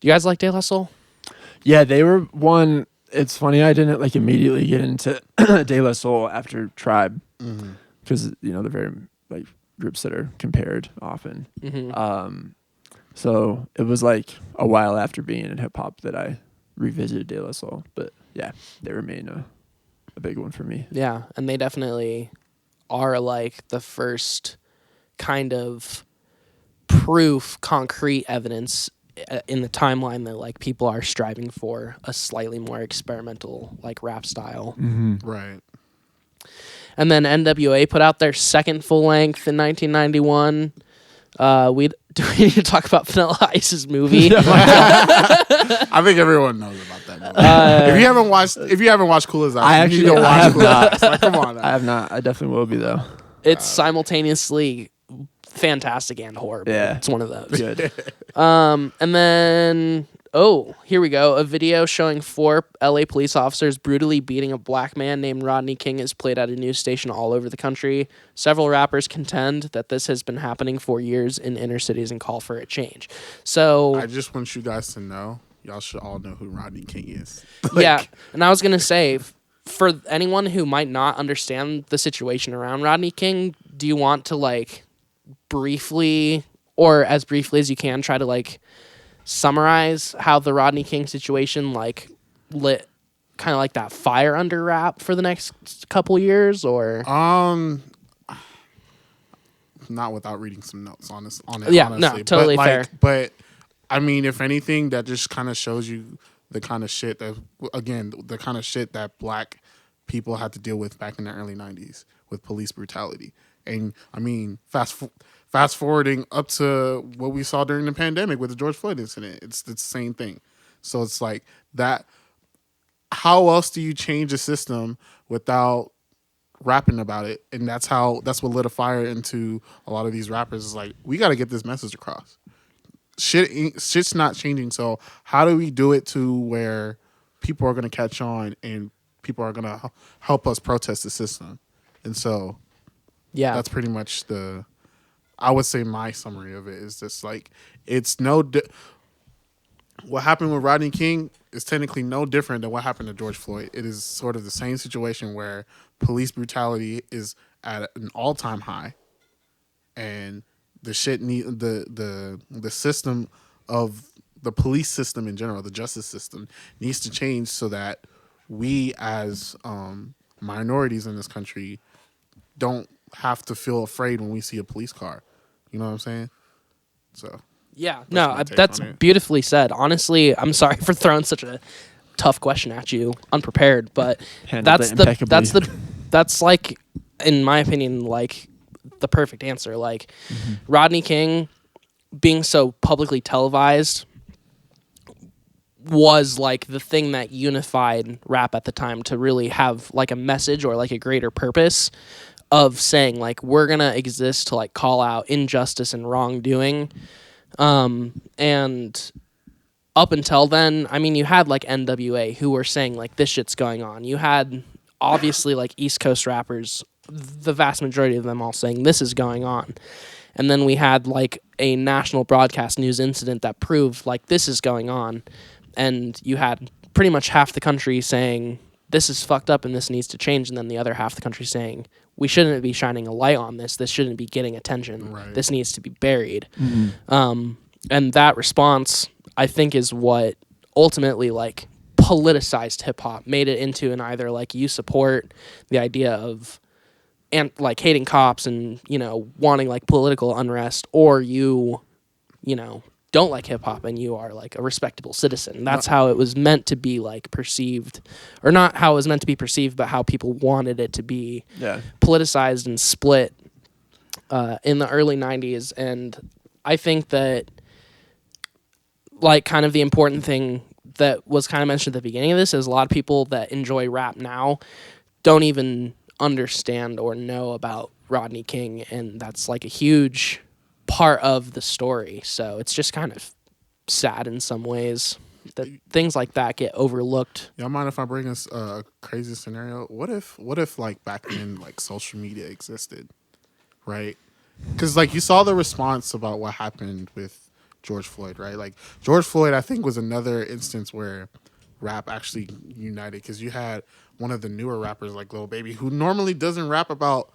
you guys like De La Soul? Yeah, they were one. It's funny I didn't like immediately get into De La Soul after Tribe because they're very like groups that are compared often. So it was like a while after being in hip hop that I revisited De La Soul. But yeah, they remain a big one for me. Yeah, and they definitely are like the first kind of concrete evidence in the timeline that like people are striving for a slightly more experimental like rap style. Right. And then NWA put out their second full length in 1991. Do we need to talk about Vanilla Ice's movie? I think everyone knows about that movie. If you haven't watched Cool as Ice, I actually you need to watch have Cool as not. Ice. Like, come on. I have not. I definitely will be though. It's simultaneously fantastic and horrible. Yeah. It's one of those. Good. And then, here we go. A video showing 4 LA police officers brutally beating a black man named Rodney King is played at a news station all over the country. Several rappers contend that this has been happening for years in inner cities and call for a change. So I just want you guys to know, y'all should all know who Rodney King is. yeah, and I was going to say, for anyone who might not understand the situation around Rodney King, do you want to like briefly, or as briefly as you can, try to like summarize how the Rodney King situation like lit kind of like that fire under rap for the next couple years, or not without reading some notes on it. Yeah, honestly. no, totally fair. But I mean, if anything, that just kind of shows you the kind of shit that black people had to deal with back in the early 90s with police brutality. And I mean, fast forwarding up to what we saw during the pandemic with the George Floyd incident, it's the same thing. So it's like that. How else do you change a system without rapping about it? And that's what lit a fire into a lot of these rappers. Is like, we got to get this message across. Shit's not changing. So how do we do it to where people are going to catch on and people are going to help us protest the system? And so, yeah, that's pretty much I would say my summary of it is just like, it's what happened with Rodney King is technically no different than what happened to George Floyd. It is sort of the same situation where police brutality is at an all-time high, and the system of the police system in general, the justice system, needs to change so that we as minorities in this country don't have to feel afraid when we see a police car. You know what I'm saying? So yeah, no, that's beautifully said. Honestly, I'm sorry for throwing such a tough question at you, unprepared, but that's like, in my opinion, like the perfect answer. Like Rodney King being so publicly televised was like the thing that unified rap at the time to really have like a message or like a greater purpose of saying like, we're gonna exist to like call out injustice and wrongdoing. And up until then, I mean, you had like NWA who were saying like, this shit's going on. You had obviously like East Coast rappers, the vast majority of them all saying this is going on. And then we had like a national broadcast news incident that proved like this is going on. And you had pretty much half the country saying this is fucked up and this needs to change, and then the other half of the country saying, we shouldn't be shining a light on this. This shouldn't be getting attention. Right. This needs to be buried. And that response, I think, is what ultimately like politicized hip hop, made it into an either like you support the idea of and like hating cops and, you know, wanting like political unrest, or you know, don't like hip hop and you are like a respectable citizen. That's how it was meant to be like perceived, or not how it was meant to be perceived, but how people wanted it to be politicized and split in the early 90s. And I think that like kind of the important thing that was kind of mentioned at the beginning of this is a lot of people that enjoy rap now don't even understand or know about Rodney King, and that's like a huge part of the story. So it's just kind of sad in some ways that things like that get overlooked. Y'all mind if I bring us a crazy scenario? What if like back then like social media existed, right? Because like you saw the response about what happened with George Floyd, right? Like George Floyd, I think, was another instance where rap actually united, because you had one of the newer rappers like Lil Baby, who normally doesn't rap about,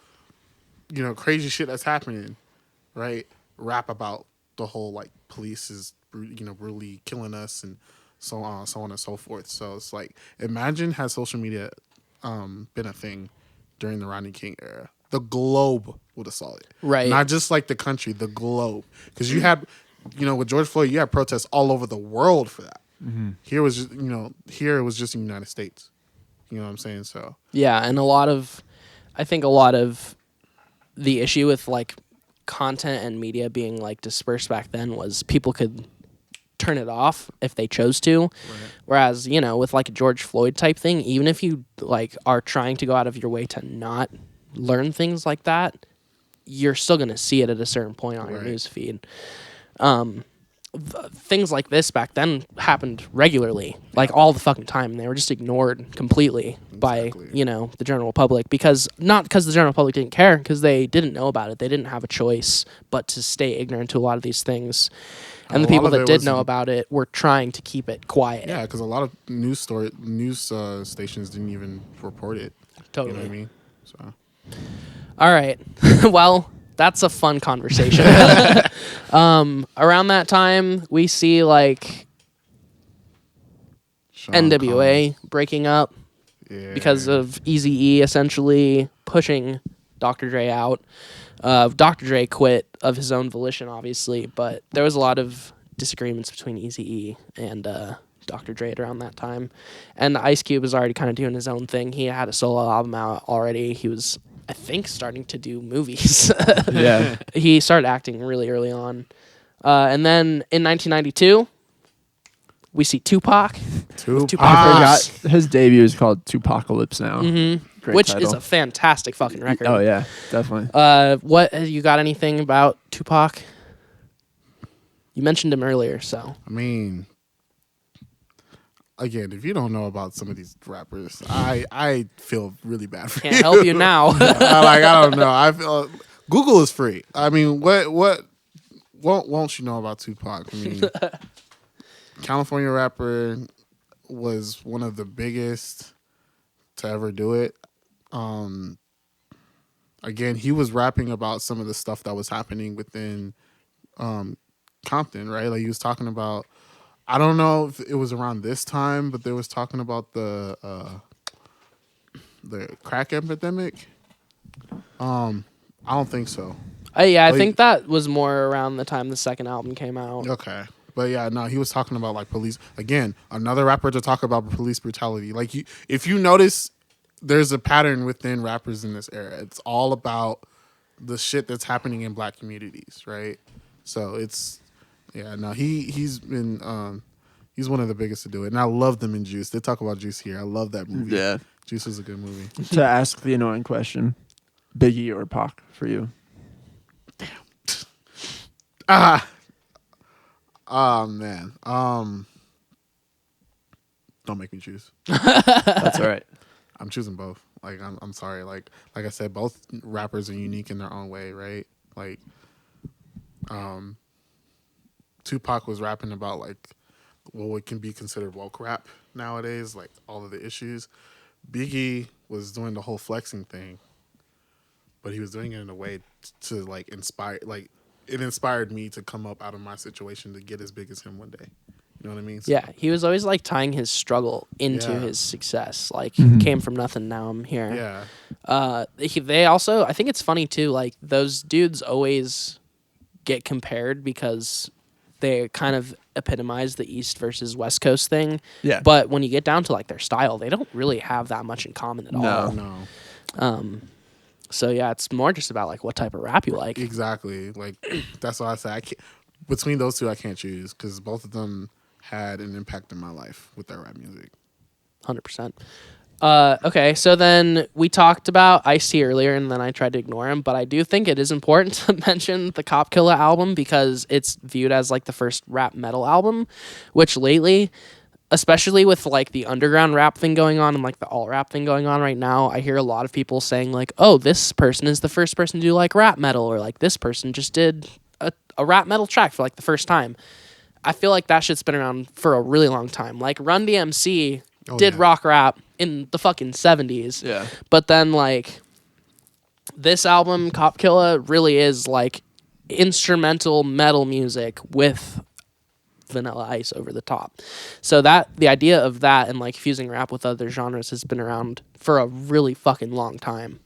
you know, crazy shit that's happening, right? Rap about the whole like police is, you know, brutally killing us and so on and so forth. So it's like, imagine had social media been a thing during the Rodney King era. The globe would have saw it, Right? Not just like the country, the globe, because you had, you know, with George Floyd, you had protests all over the world for that. Here was just, you know, here it was just in the United States. You know what I'm saying? So yeah, and I think a lot of the issue with like content and media being like dispersed back then was people could turn it off if they chose to. Right. Whereas, you know, with like a George Floyd type thing, even if you like are trying to go out of your way to not learn things like that, you're still going to see it at a certain point on your news feed. Things like this back then happened regularly, like all the fucking time. And they were just ignored completely by, you know, the general public, not because the general public didn't care, because they didn't know about it. They didn't have a choice but to stay ignorant to a lot of these things. And the people that did know about it were trying to keep it quiet. Yeah, because a lot of news stations didn't even report it. Totally. You know what I mean? So. All right. Well, that's a fun conversation. Around that time, we see like NWA breaking up because of Eazy-E essentially pushing Dr. Dre out. Dr. Dre quit of his own volition, obviously, but there was a lot of disagreements between Eazy-E and Dr. Dre around that time. And Ice Cube was already kind of doing his own thing. He had a solo album out already. He was, I think, starting to do movies. Yeah. He started acting really early on. And then in 1992, we see Tupac. I forgot his debut is called Tupacalypse Now. Mm-hmm. Which title. Is a fantastic fucking record. Oh, yeah, definitely. What, you got anything about Tupac? You mentioned him earlier, so. I mean, again, if you don't know about some of these rappers, I feel really bad for you. Can't help you now. I don't know. I feel Google is free. I mean, what won't you know about Tupac? I mean, California rapper, was one of the biggest to ever do it. Again, he was rapping about some of the stuff that was happening within Compton, right? Like he was talking about, I don't know if it was around this time, but they was talking about the crack epidemic. I don't think so. Yeah, I think that was more around the time the second album came out. Okay. But yeah, no, he was talking about like police. Again, another rapper to talk about police brutality. Like if you notice, there's a pattern within rappers in this era. It's all about the shit that's happening in black communities, right? So it's, yeah, no, he's been, he's one of the biggest to do it. And I love them in Juice. They talk about Juice here. I love that movie. Yeah. Juice is a good movie. To ask the annoying question, Biggie or Pac for you? Damn. Oh man. Don't make me choose. That's all right. I'm choosing both. Like I'm sorry. Like I said, both rappers are unique in their own way, right? Like Tupac was rapping about like what can be considered woke rap nowadays, like all of the issues. Biggie was doing the whole flexing thing, but he was doing it in a way to like inspire. Like it inspired me to come up out of my situation to get as big as him one day. You know what I mean? So, Yeah, he was always like tying his struggle into Yeah. his success. Like Mhm. came from nothing, now I'm here. yeah. They also, I think it's funny too. Like those dudes always get compared because they kind of epitomize the East versus West Coast thing. Yeah. But when you get down to like their style, they don't really have that much in common at all. No. So yeah, it's more just about like what type of rap you like. Exactly. Like that's why I say I can't. Between those two, I can't choose because both of them had an impact in my life with their rap music. 100%. Okay, so then we talked about Ice-T earlier, and then I tried to ignore him, but I do think it is important to mention the Cop Killa album because it's viewed as like the first rap metal album, which lately, especially with like the underground rap thing going on and like the alt rap thing going on right now, I hear a lot of people saying like, oh, this person is the first person to do like rap metal, or like this person just did a rap metal track for like the first time. I feel like that shit's been around for a really long time. Like Run DMC did rock rap in the fucking 70s. Yeah. But then like this album, Cop Killa, really is like instrumental metal music with Vanilla Ice over the top. So that the idea of that and like fusing rap with other genres has been around for a really fucking long time.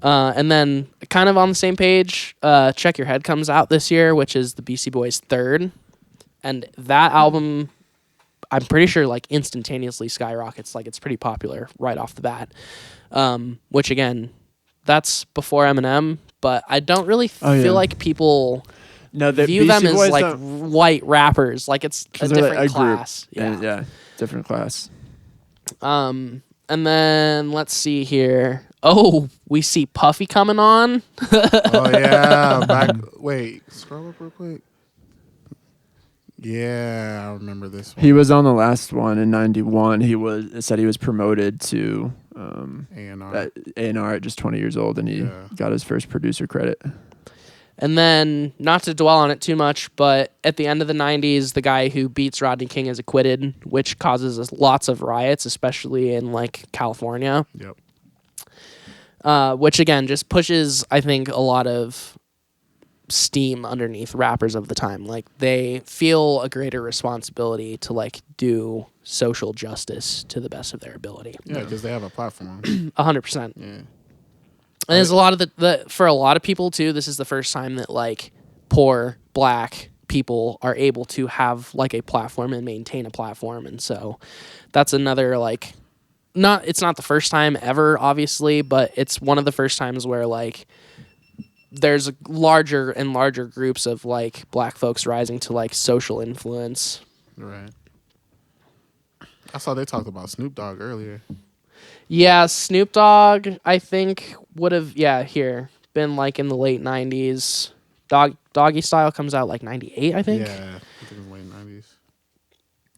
And then kind of on the same page, Check Your Head comes out this year, which is the Beastie Boys' third. And that album, I'm pretty sure like instantaneously skyrockets. Like it's pretty popular right off the bat. Which again, that's before Eminem, but I don't really feel like people view them as like white rappers. Like it's a different class. Yeah, different class. And then let's see here. Oh, we see Puffy coming on. Oh yeah, wait, scroll up real quick. Yeah, I remember this one. He was on the last one in '91. It said he was promoted to A&R at just 20 years old, and he got his first producer credit. And then, not to dwell on it too much, but at the end of the 90s, the guy who beats Rodney King is acquitted, which causes lots of riots, especially in like California. Yep. Which again just pushes, I think, a lot of steam underneath rappers of the time. Like they feel a greater responsibility to like do social justice to the best of their ability. Yeah, because they have a platform. 100%. Yeah. And there's a lot of the for a lot of people too, this is the first time that like poor black people are able to have like a platform and maintain a platform. And so that's another like it's not the first time ever, obviously, but it's one of the first times where like there's larger and larger groups of like black folks rising to like social influence. Right. I saw they talked about Snoop Dogg earlier. Yeah, Snoop Dogg, I think, would have, been like in the late 90s. Doggy Style comes out like 98, I think. Yeah, I think it was late 90s.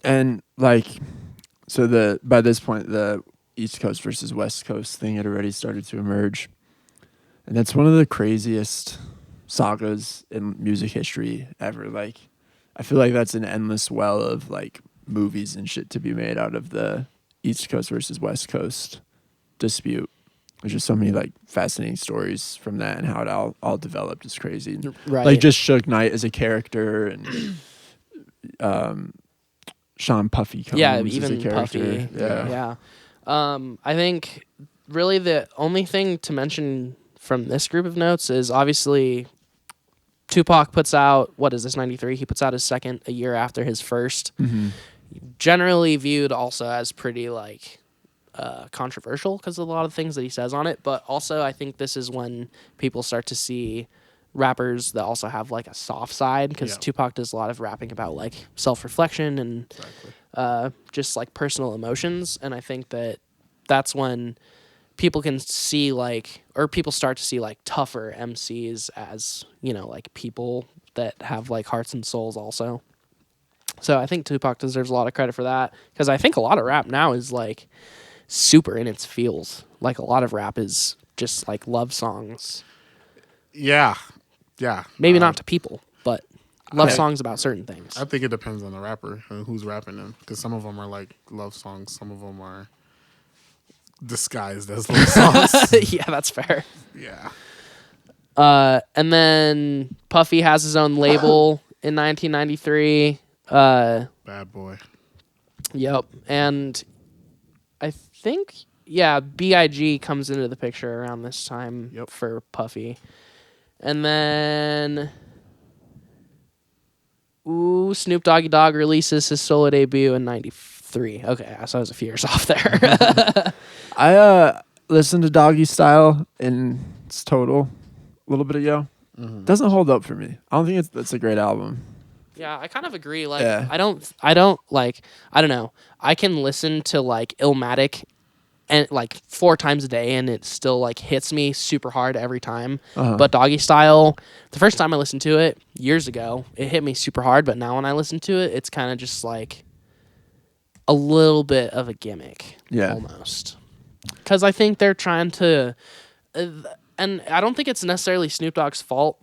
And like, so by this point, the East Coast versus West Coast thing had already started to emerge. And that's one of the craziest sagas in music history ever. Like, I feel like that's an endless well of like movies and shit to be made out of the East Coast versus West Coast dispute. There's just so many like fascinating stories from that and how it all developed. It's crazy. Right. Like just Suge Knight as a character and Sean Puffy Combs even as a character. Puffy. Yeah. I think really the only thing to mention from this group of notes is obviously Tupac puts out, what is this, 93? He puts out his second a year after his first. Mm-hmm. Generally viewed also as pretty like controversial because of a lot of things that he says on it, but also I think this is when people start to see rappers that also have like a soft side because Tupac does a lot of rapping about like self-reflection and just like personal emotions, and I think that's when people can see like, or people start to see like tougher MCs as, you know, like people that have like hearts and souls also. So I think Tupac deserves a lot of credit for that because I think a lot of rap now is like super in its feels. Like a lot of rap is just like love songs. Yeah. Maybe not to people, but love songs about certain things. I think it depends on the rapper and who's rapping them because some of them are like love songs. Some of them are disguised as little songs. Yeah, that's fair. Yeah. And then Puffy has his own label in 1993. Bad boy. Yep. And I think, B.I.G. comes into the picture around this time for Puffy. And then, Snoop Doggy Dogg releases his solo debut in 93. Okay, so I was a few years off there. I listened to Doggy Style in its total a little bit ago. Doesn't hold up for me. I don't think it's a great album. Yeah, I kind of agree. Like, I don't know. I can listen to like Illmatic and like 4 times a day, and it still like hits me super hard every time. But Doggy Style, the first time I listened to it years ago, it hit me super hard. But now when I listen to it, it's kind of just like a little bit of a gimmick, almost. Because I think they're trying to, and I don't think it's necessarily Snoop Dogg's fault.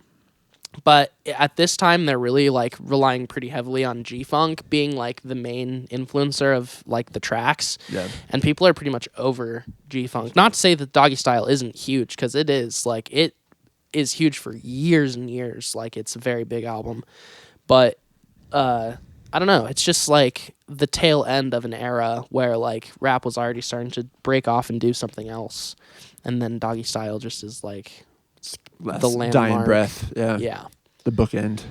But at this time, they're really like relying pretty heavily on G-Funk being like the main influencer of like the tracks. Yeah. And people are pretty much over G-Funk. Not to say that Doggy Style isn't huge, because it is. Like, it is huge for years and years. Like, it's a very big album. But I don't know. It's just like the tail end of an era where like rap was already starting to break off and do something else. And then Doggy Style just is like the landmark. Dying breath. Yeah. Yeah. The bookend.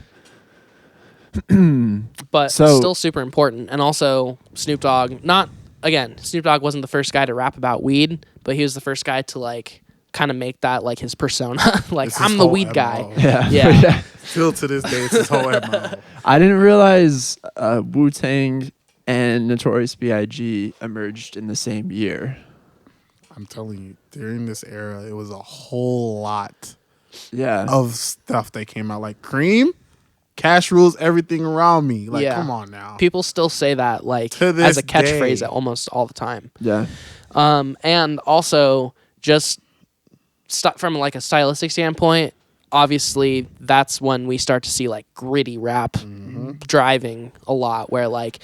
But still super important. And also Snoop Dogg, Snoop Dogg wasn't the first guy to rap about weed, but he was the first guy to like kind of make that like his persona. Like, I'm the weed guy. Yeah. Still to this day, it's his whole MO. I didn't realize Wu-Tang and Notorious B.I.G. emerged in the same year. I'm telling you, during this era, it was a whole lot Yeah. of stuff that came out. Like Cream, Cash rules everything around me. Like, come on now. People still say that like as a catchphrase almost all the time. Yeah. And also just from like a stylistic standpoint, obviously that's when we start to see like gritty rap driving a lot, where like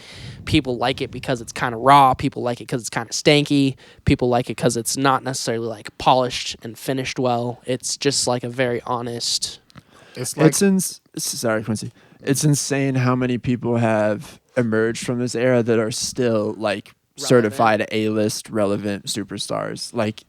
people like it because it's kind of raw, people like it because it's kind of stanky, people like it because it's not necessarily like polished and finished well. It's just like a very honest. It's like sorry, Quincy. It's insane how many people have emerged from this era that are still like certified A-list relevant superstars. Like,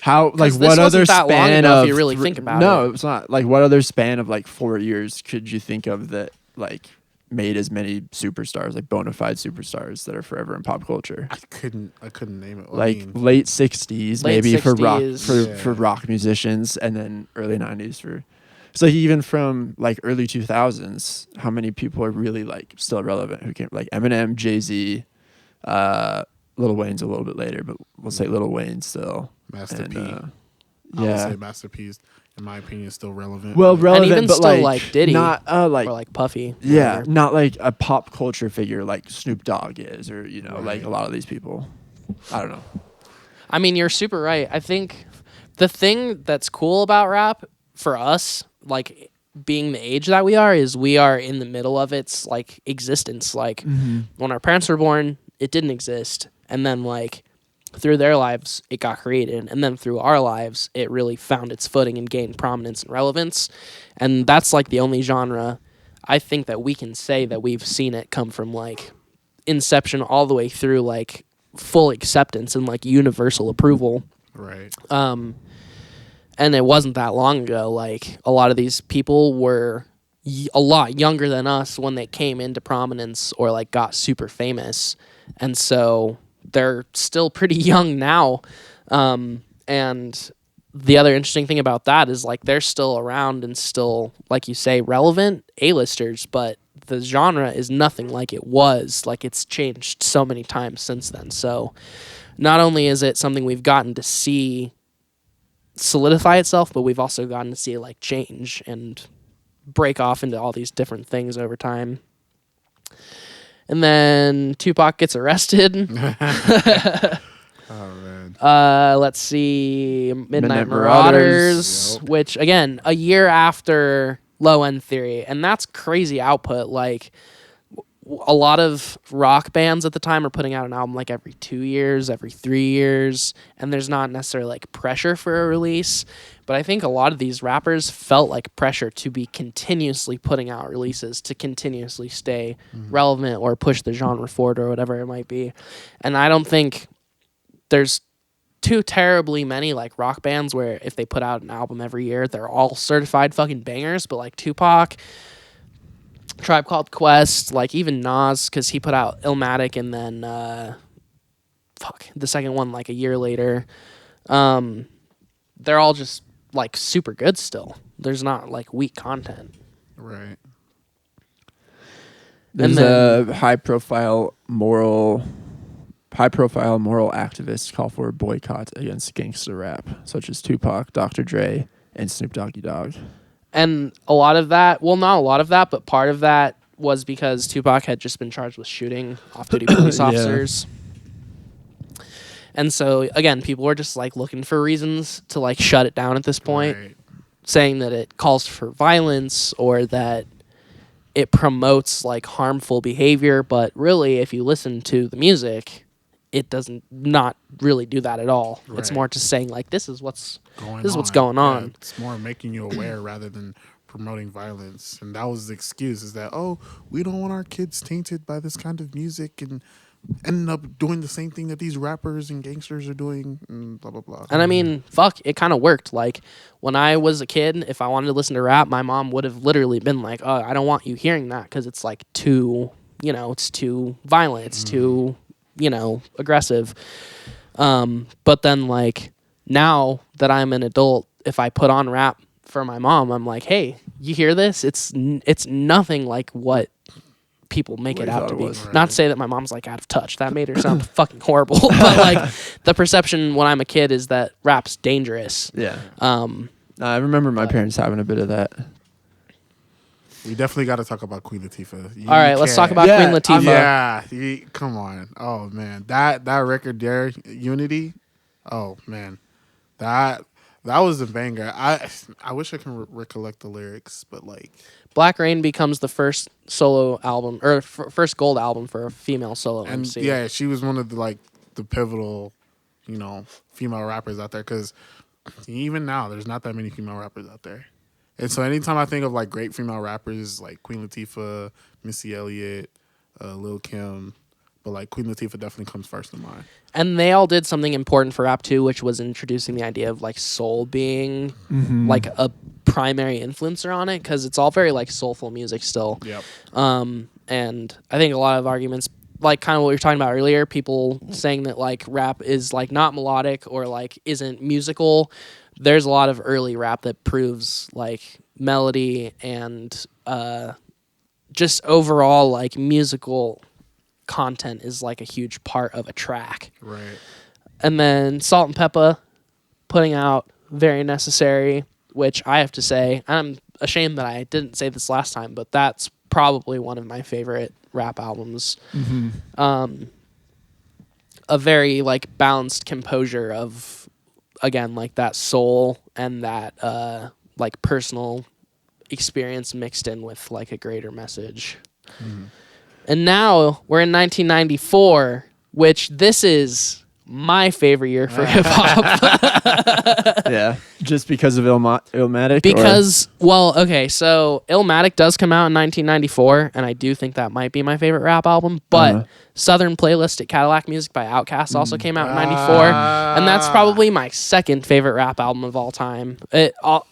how, like, what other span of, if you really think about it. No, it's not. Like, what other span of like 4 years could you think of that like made as many superstars, like bona fide superstars that are forever in pop culture? I couldn't name it. Like late 60s, maybe for rock musicians, and then early 90s for. So even from like early 2000s, how many people are really like still relevant who came, like Eminem, Jay-Z, Lil Wayne's a little bit later, but we'll say Lil Wayne still. Master P. I would say Master P is, in my opinion, still relevant. Well, relevant, and even but still like Diddy, not or like Puffy. Yeah, whatever. not like a pop culture figure like Snoop Dogg is, or like a lot of these people. I don't know. I mean, you're super right. I think the thing that's cool about rap for us, like being the age that we are in the middle of its like existence. Like when our parents were born, it didn't exist, and then like through their lives it got created, and then through our lives it really found its footing and gained prominence and relevance. And that's like the only genre I think that we can say that we've seen it come from like inception all the way through like full acceptance and like universal approval. Right. And it wasn't that long ago. Like, a lot of these people were a lot younger than us when they came into prominence or like got super famous, and so they're still pretty young now. And the other interesting thing about that is like they're still around and still, like you say, relevant A-listers, but the genre is nothing like it was. Like, it's changed so many times since then. So not only is it something we've gotten to see solidify itself, but we've also gotten to see it like change and break off into all these different things over time. And then Tupac gets arrested. Oh man. Let's see, Midnight Marauders, which again, a year after Low End Theory, and that's crazy output. Like, a lot of rock bands at the time are putting out an album like every 2 years, every 3 years, and there's not necessarily like pressure for a release. But I think a lot of these rappers felt like pressure to be continuously putting out releases, to continuously stay relevant or push the genre forward or whatever it might be. And I don't think there's too terribly many like rock bands where if they put out an album every year, they're all certified fucking bangers. But like Tupac, Tribe Called Quest, like even Nas, because he put out Illmatic and then the second one like a year later. They're all just like super good still. There's not like weak content. Right. There's a high profile moral activists call for a boycott against gangster rap, such as Tupac, Dr. Dre, and Snoop Doggy Dogg. And a lot of that, well, not a lot of that, but part of that was because Tupac had just been charged with shooting off-duty police officers. And so, again, people were just like looking for reasons to like shut it down at this point, saying that it calls for violence or that it promotes like harmful behavior. But really, if you listen to the music, it doesn't not really do that at all. Right. It's more just saying like this is what's going on. Yeah, it's more making you aware rather than promoting violence. And that was the excuse, is that we don't want our kids tainted by this kind of music and end up doing the same thing that these rappers and gangsters are doing and blah blah blah. And I mean, fuck, it kind of worked. Like when I was a kid, if I wanted to listen to rap, my mom would have literally been like, "Oh, I don't want you hearing that because it's like too, it's too violent, it's too aggressive." But then like now that I'm an adult, if I put on rap for my mom, I'm like, hey, you hear this? It's nothing like what people make it out to be. Right. Not to say that my mom's like out of touch. That made her sound fucking horrible. But like the perception when I'm a kid is that rap's dangerous. Yeah. I remember my parents having a bit of that. We definitely got to talk about Queen Latifah. All right, let's talk about Queen Latifah. Come on. Oh, man. That record there, Unity, oh, man. That was a banger. I wish I can recollect the lyrics, but like... Black Rain becomes the first solo album, or first gold album for a female solo MC. Yeah, she was one of the pivotal, female rappers out there, because even now, there's not that many female rappers out there. And so anytime I think of like great female rappers like Queen Latifah, Missy Elliott, Lil' Kim, but like Queen Latifah definitely comes first in mind. And they all did something important for rap too, which was introducing the idea of like soul being like a primary influencer on it, because it's all very like soulful music still. Yep. And I think a lot of arguments, like kind of what you were talking about earlier, people saying that like rap is like not melodic or like isn't musical. There's a lot of early rap that proves like melody and just overall like musical content is like a huge part of a track. Right. And then Salt and Peppa putting out Very Necessary, which I have to say, I'm ashamed that I didn't say this last time, but that's probably one of my favorite rap albums. A very like balanced composure of, again, like that soul and that like personal experience mixed in with like a greater message. And now we're in 1994, which this is my favorite year for hip hop. Yeah, just because of Illmatic. Because so Illmatic does come out in 1994, and I do think that might be my favorite rap album. But Southern Playlist at Cadillac Music by Outkast also came out in 94, and that's probably my second favorite rap album of all time.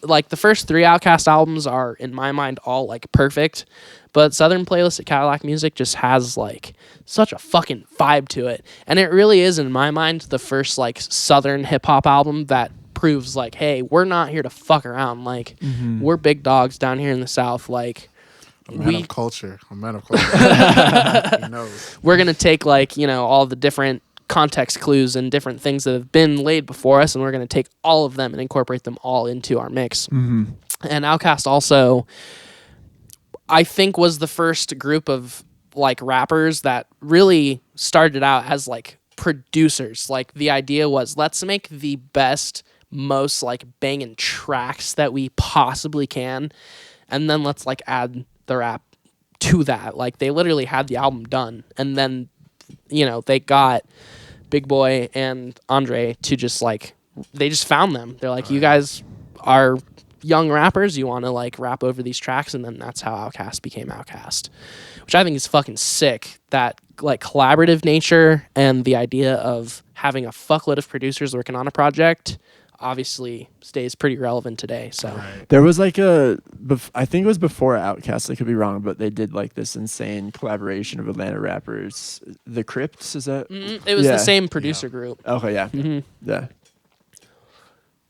Like the first three Outkast albums are, in my mind, all like perfect. But Southern Playlist at Cadillac Music just has like such a fucking vibe to it. And it really is, in my mind, the first like Southern hip hop album that proves like, hey, we're not here to fuck around. Like we're big dogs down here in the South. Like a man of culture. He knows. We're gonna take like, all the different context clues and different things that have been laid before us, and we're gonna take all of them and incorporate them all into our mix. And Outkast also, I think, was the first group of like rappers that really started out as like producers. Like the idea was, let's make the best, most like banging tracks that we possibly can, and then let's like add the rap to that. Like, they literally had the album done, and then, you know, they got Big Boy and Andre to just, like, they just found them. They're like, you guys are young rappers, you want to, like, rap over these tracks, and then that's how Outkast became Outkast, which I think is fucking sick. That, like, collaborative nature and the idea of having a fuckload of producers working on a project obviously stays pretty relevant today. So there was like I think it was before Outkast, I could be wrong, but they did like this insane collaboration of Atlanta rappers, the Crips, is that? It was the same producer group. Okay, yeah. Yeah.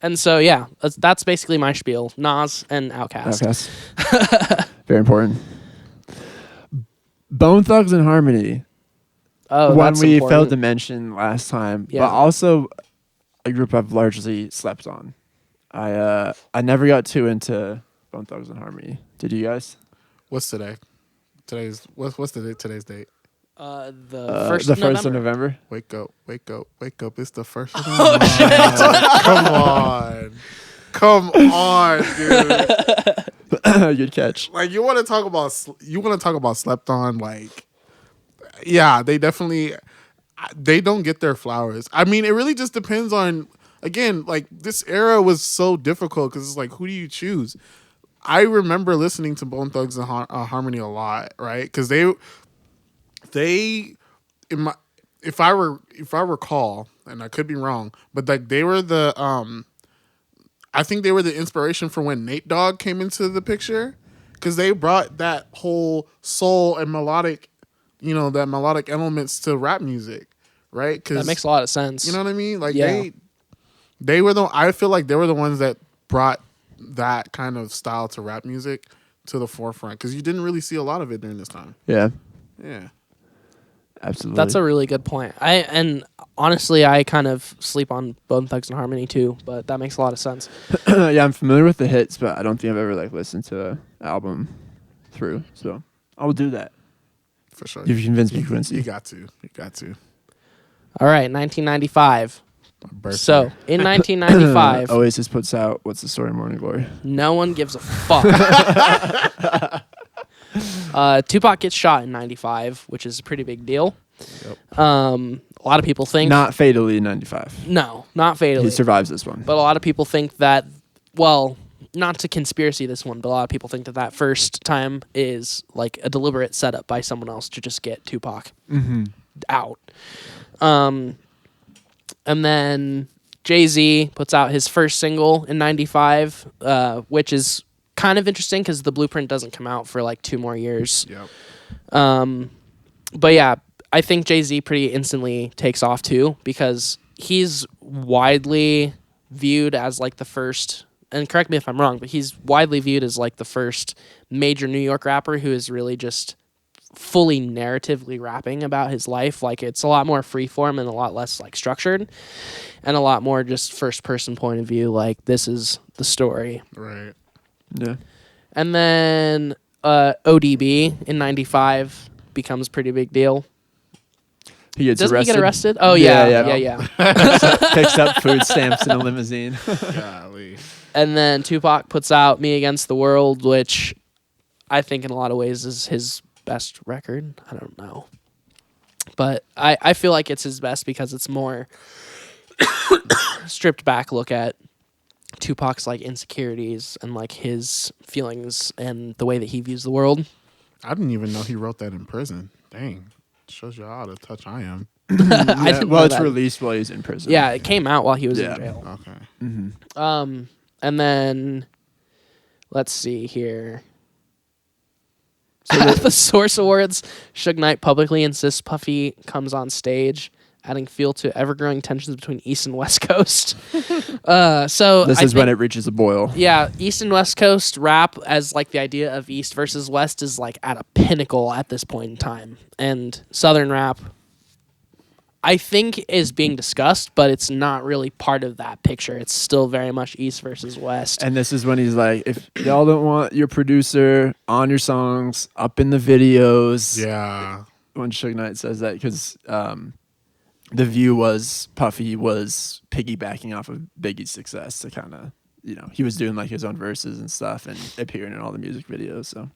And so, yeah, that's basically my spiel. Nas and Outkast. Very important. Bone Thugs and Harmony. Oh, one that's we important. failed to mention last time, but also a group I've largely slept on. I never got too into Bone Thugs and Harmony. Did you guys? What's today? What's today's date? The first of November. Wake up! It's the first. Of November. Come on, dude. Good catch. Like, you want to talk about slept on? Like, yeah, they definitely. They don't get their flowers. I mean, it really just depends on, again, like, this era was so difficult because it's like, who do you choose? I remember listening to Bone Thugs and Harmony a lot, right? Because if I recall, and I could be wrong, but like, they were I think they were the inspiration for when Nate Dogg came into the picture, because they brought that whole soul and melodic elements to rap music, right? Cause, that makes a lot of sense. You know what I mean? Like, they were I feel like they were the ones that brought that kind of style to rap music to the forefront, because you didn't really see a lot of it during this time. Yeah. Yeah. Absolutely. That's a really good point. And honestly, I kind of sleep on Bone Thugs and Harmony too, but that makes a lot of sense. Yeah, I'm familiar with the hits, but I don't think I've ever like listened to an album through. So I'll do that. For sure. You've convinced me, Quincy. You got to. All right, 1995. Birthday. So, in 1995... Oasis puts out What's the Story, Morning Glory. No one gives a fuck. Tupac gets shot in 95, which is a pretty big deal. Yep. A lot of people think... Not fatally in 95. No, not fatally. He survives this one. But a lot of people think that... Well, not to conspiracy this one, but a lot of people think that first time is like a deliberate setup by someone else to just get Tupac out. And then Jay-Z puts out his first single in 95, which is kind of interesting because the Blueprint doesn't come out for like 2 more years. Yep. But yeah, I think Jay-Z pretty instantly takes off too, because he's widely viewed as like the first, and correct me if I'm wrong, but he's widely viewed as like the first major New York rapper who is really just fully narratively rapping about his life. Like, it's a lot more freeform and a lot less like structured, and a lot more just first person point of view. Like, this is the story. Right. Yeah. And then ODB in 95 becomes a pretty big deal. He gets Doesn't arrested. he get arrested? Oh, yeah. Picks up food stamps in a limousine. Golly. And then Tupac puts out Me Against the World, which I think in a lot of ways is his best record. I don't know. But I feel like it's his best because it's more stripped back look at Tupac's like insecurities and like his feelings and the way that he views the world. I didn't even know he wrote that in prison. Dang. Shows you how out of touch I am. I didn't know it's that. released while he's in prison. Yeah, it came out while he was in jail. Okay. Mm-hmm. And then let's see here. So at the Source Awards, Suge Knight publicly insists Puffy comes on stage, adding fuel to ever-growing tensions between East and West Coast. So this is when it reaches a boil. Yeah, East and West Coast rap, as like the idea of East versus West, is like at a pinnacle at this point in time. And Southern rap, I think, is being discussed, but it's not really part of that picture. It's still very much East versus West. And this is when he's like, if y'all don't want your producer on your songs, up in the videos. Yeah. When Suge Knight says that, because the view was Puffy was piggybacking off of Biggie's success to kind of, he was doing like his own verses and stuff and appearing in all the music videos. So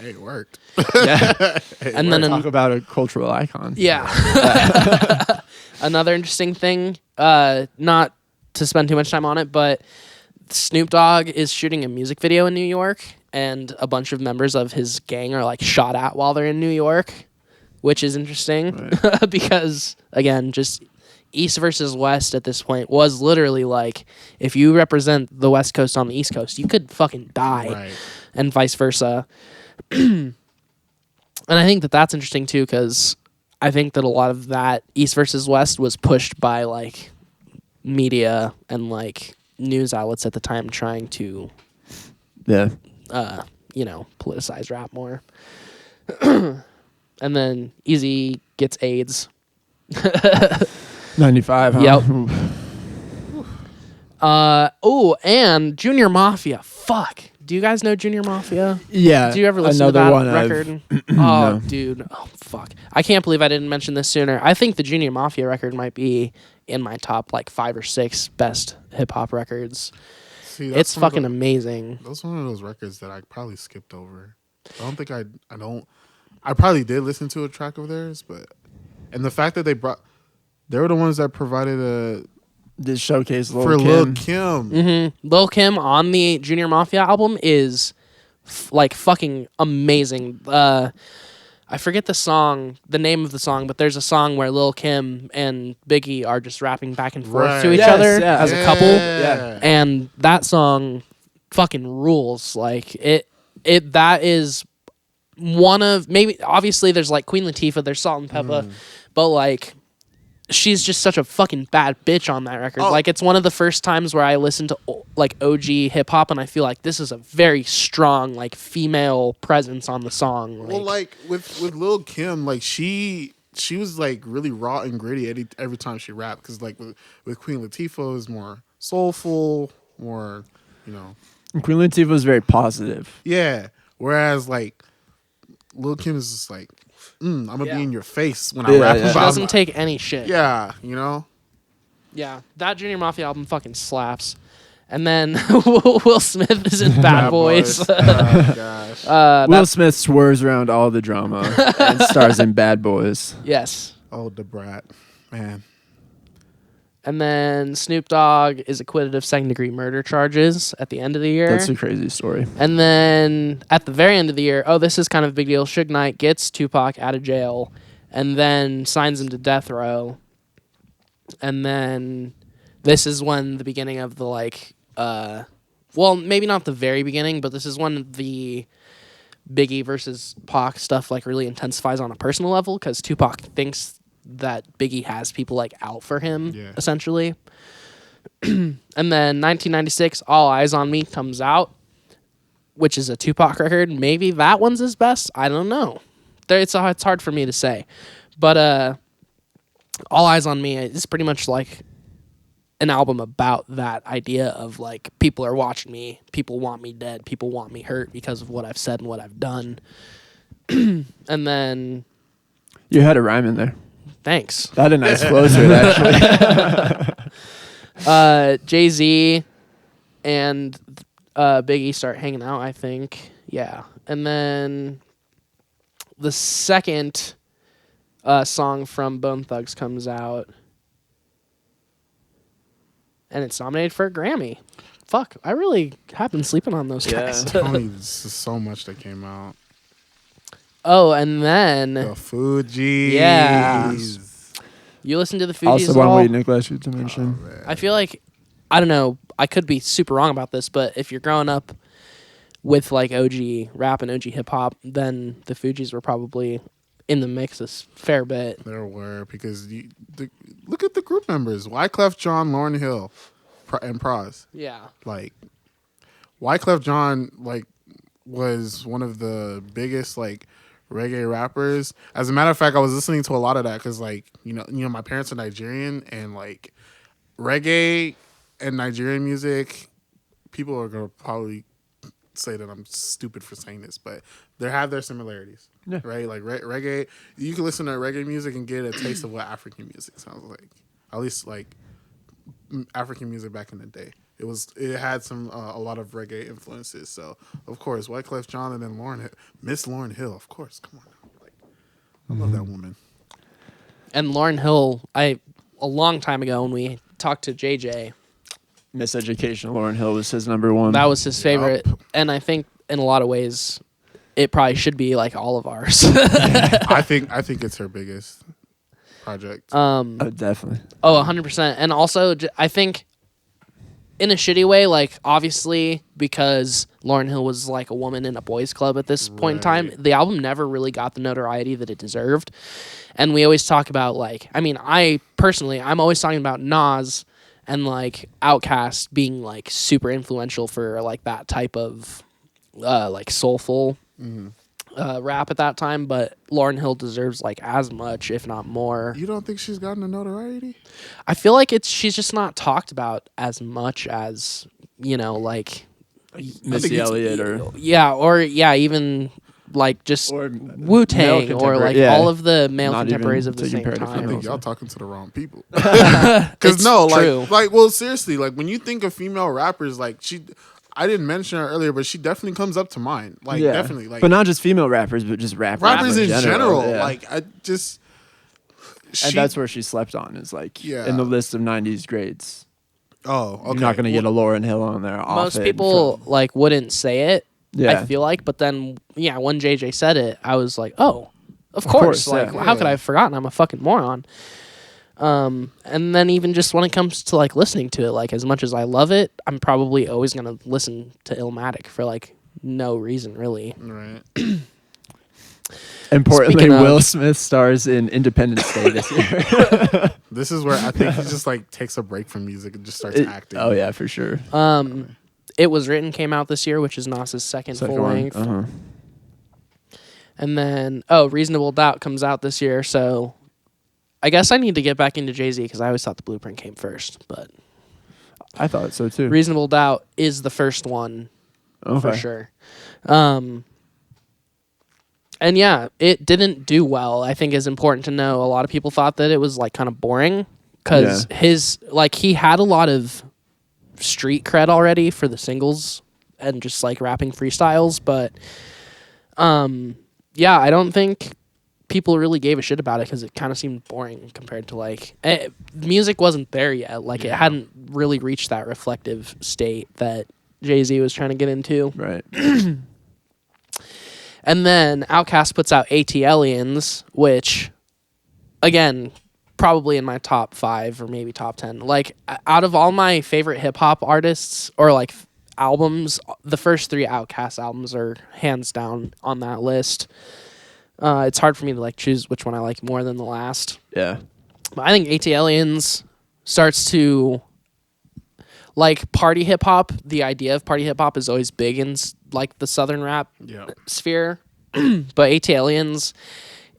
Hey, it worked. Yeah. And then talk about a cultural icon. Yeah. Another interesting thing, not to spend too much time on it, but Snoop Dogg is shooting a music video in New York, and a bunch of members of his gang are like shot at while they're in New York, which is interesting because, again, just East versus West at this point was literally like, if you represent the West Coast on the East Coast, you could fucking die, and vice versa. And I think that that's interesting too, because I think that a lot of that East versus West was pushed by like media and like news outlets at the time trying to, politicize rap more. And then Easy gets AIDS. 95. Huh? Yep. And Junior Mafia. Fuck. Do you guys know Junior Mafia? Yeah. Did you ever listen to that record? No. Dude. Oh, fuck. I can't believe I didn't mention this sooner. I think the Junior Mafia record might be in my top like 5 or 6 best hip hop records. See, it's fucking amazing. That's one of those records that I probably skipped over. I don't think I probably did listen to a track of theirs, and the fact that they were the ones that provided this showcase Lil Kim. Mm-hmm. Lil Kim on the Junior Mafia album is fucking amazing. I forget the name of the song, but there's a song where Lil Kim and Biggie are just rapping back and forth to each other as a couple. Yeah. And that song fucking rules. Like that is one of, maybe, obviously there's like Queen Latifah, there's Salt and Peppa, but like she's just such a fucking bad bitch on that record. Like, it's one of the first times where I listen to like OG hip hop and I feel like this is a very strong like female presence on the song. Like, well, like with Lil Kim, like she was like really raw and gritty every time she rapped, because like with Queen Latifah it was more soulful, more, And Queen Latifah was very positive. Yeah. Whereas like Lil Kim is just like, I'm gonna be in your face when I rap about. She doesn't take any shit. Yeah, Yeah, that Junior Mafia album fucking slaps. And then Will Smith is in Bad Boys. Oh, gosh. Will Smith swerves around all the drama and stars in Bad Boys. Yes. Oh, the brat, man. And then Snoop Dogg is acquitted of second-degree murder charges at the end of the year. That's a crazy story. And then at the very end of the year, this is kind of a big deal. Suge Knight gets Tupac out of jail and then signs him to death row. And then this is when the beginning of the maybe not the very beginning, but this is when the Biggie versus Pac stuff like really intensifies on a personal level, because Tupac thinks that Biggie has people like out for him, essentially. And then 1996, All Eyes on Me comes out, which is a Tupac record. Maybe that one's his best. I don't know. It's hard for me to say. But All Eyes on Me is pretty much like an album about that idea of like, people are watching me, people want me dead, people want me hurt because of what I've said and what I've done. And then You had a rhyme in there. Thanks. That had a nice flow to it, actually. Jay-Z and Biggie start hanging out, I think. Yeah. And then the second song from Bone Thugs comes out, and it's nominated for a Grammy. Fuck, I really have been sleeping on those guys. There's so much that came out. Oh, and then The Fugees. Yeah. You listen to the Fugees Also, at one all? we neglected to mention. I feel like, I don't know, I could be super wrong about this, but if you're growing up with like OG rap and OG hip hop, then the Fugees were probably in the mix a fair bit. There were, because look at the group members: Wyclef Jean, Lauryn Hill, and Pras. Yeah. Like, Wyclef Jean was one of the biggest reggae rappers. As a matter of fact, I was listening to a lot of that because my parents are Nigerian, and reggae and Nigerian music, people are gonna probably say that I'm stupid for saying this, but they have their similarities. Yeah. Right? Like reggae, you can listen to reggae music and get a taste of what African music sounds like. At least African music back in the day. it had some a lot of reggae influences. So of course, Wyclef Jean and then Miss Lauryn Hill. Of course, come on, like I love that woman. And Lauryn Hill, a long time ago when we talked to JJ, Miseducation of Lauryn Hill was his number one. that was his favorite, and I think in a lot of ways, it probably should be like all of ours. I think it's her biggest project. Definitely. Oh, 100%. And also, I think in a shitty way, like obviously because Lauryn Hill was like a woman in a boys club at this point in time, the album never really got the notoriety that it deserved. And we always talk about like, I mean, I'm always talking about Nas and like Outkast being like super influential for like that type of like soulful rap at that time, but Lauryn Hill deserves like as much, if not more. You don't think she's gotten the notoriety? I feel like she's just not talked about as much as, you know, like Missy Elliott or even like just Wu-Tang or like all of the male contemporaries of the same time. I think y'all talking to the wrong people. Because well, seriously, like when you think of female rappers, like I didn't mention her earlier, but she definitely comes up to mind. Like definitely, like, but not just female rappers, but just rappers in general. Yeah. Like and that's where she slept on is like in the list of '90s greats. Oh, okay. You're not going to get a Lauryn Hill on there. Most people like wouldn't say it. Yeah. I feel like, but then when JJ said it, I was like, oh, of course. Like, how could I have forgotten? I'm a fucking moron. And then even just when it comes to like listening to it, like as much as I love it, I'm probably always gonna listen to Illmatic for like no reason really. Right. Importantly, Will Smith stars in Independence Day this year. This is where I think he just like takes a break from music and just starts acting. Oh yeah, for sure. It Was Written came out this year, which is Nas's second full length. And then Reasonable Doubt comes out this year, so I guess I need to get back into Jay-Z because I always thought The Blueprint came first, but I thought so too. Reasonable Doubt is the first one for sure. And yeah, it didn't do well. I think is important to know. A lot of people thought that it was like kind of boring because he had a lot of street cred already for the singles and just like rapping freestyles, but I don't think people really gave a shit about it because it kind of seemed boring compared to like music wasn't there yet. Like it hadn't really reached that reflective state that Jay-Z was trying to get into. Right. And then Outkast puts out ATLiens, which again, probably in my top 5 or maybe top 10. Like out of all my favorite hip hop artists or like albums, the first 3 Outkast albums are hands down on that list. It's hard for me to like choose which one I like more than the last. Yeah. But I think ATLiens starts to like party hip hop. The idea of party hip hop is always big in like the southern rap sphere. But ATLiens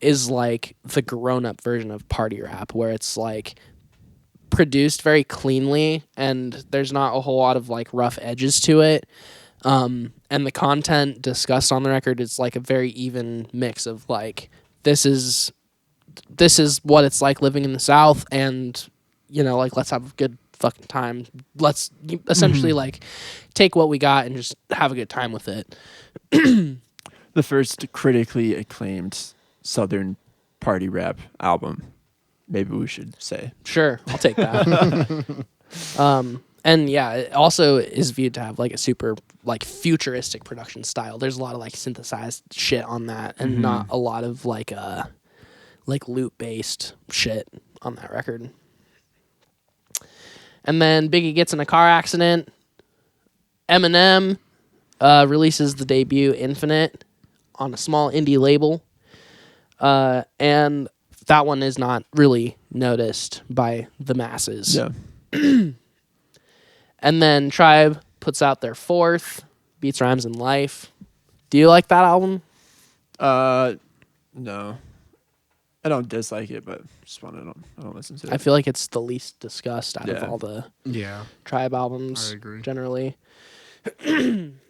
is like the grown-up version of party rap where it's like produced very cleanly and there's not a whole lot of like rough edges to it. And the content discussed on the record is like a very even mix of like this is what it's like living in the South, and you know, like let's have a good fucking time. Let's essentially like take what we got and just have a good time with it. The first critically acclaimed Southern party rap album, maybe we should say. Sure, I'll take that. And yeah, it also is viewed to have like a super like futuristic production style. There's a lot of like synthesized shit on that, and not a lot of like loop based shit on that record. And then Biggie gets in a car accident. Eminem releases the debut Infinite on a small indie label, and that one is not really noticed by the masses. Yeah. And then Tribe puts out their 4th, Beats, Rhymes, and Life. Do you like that album? No. I don't dislike it, but just I don't listen to it. I feel like it's the least discussed out of all the Tribe albums. I agree. Generally. And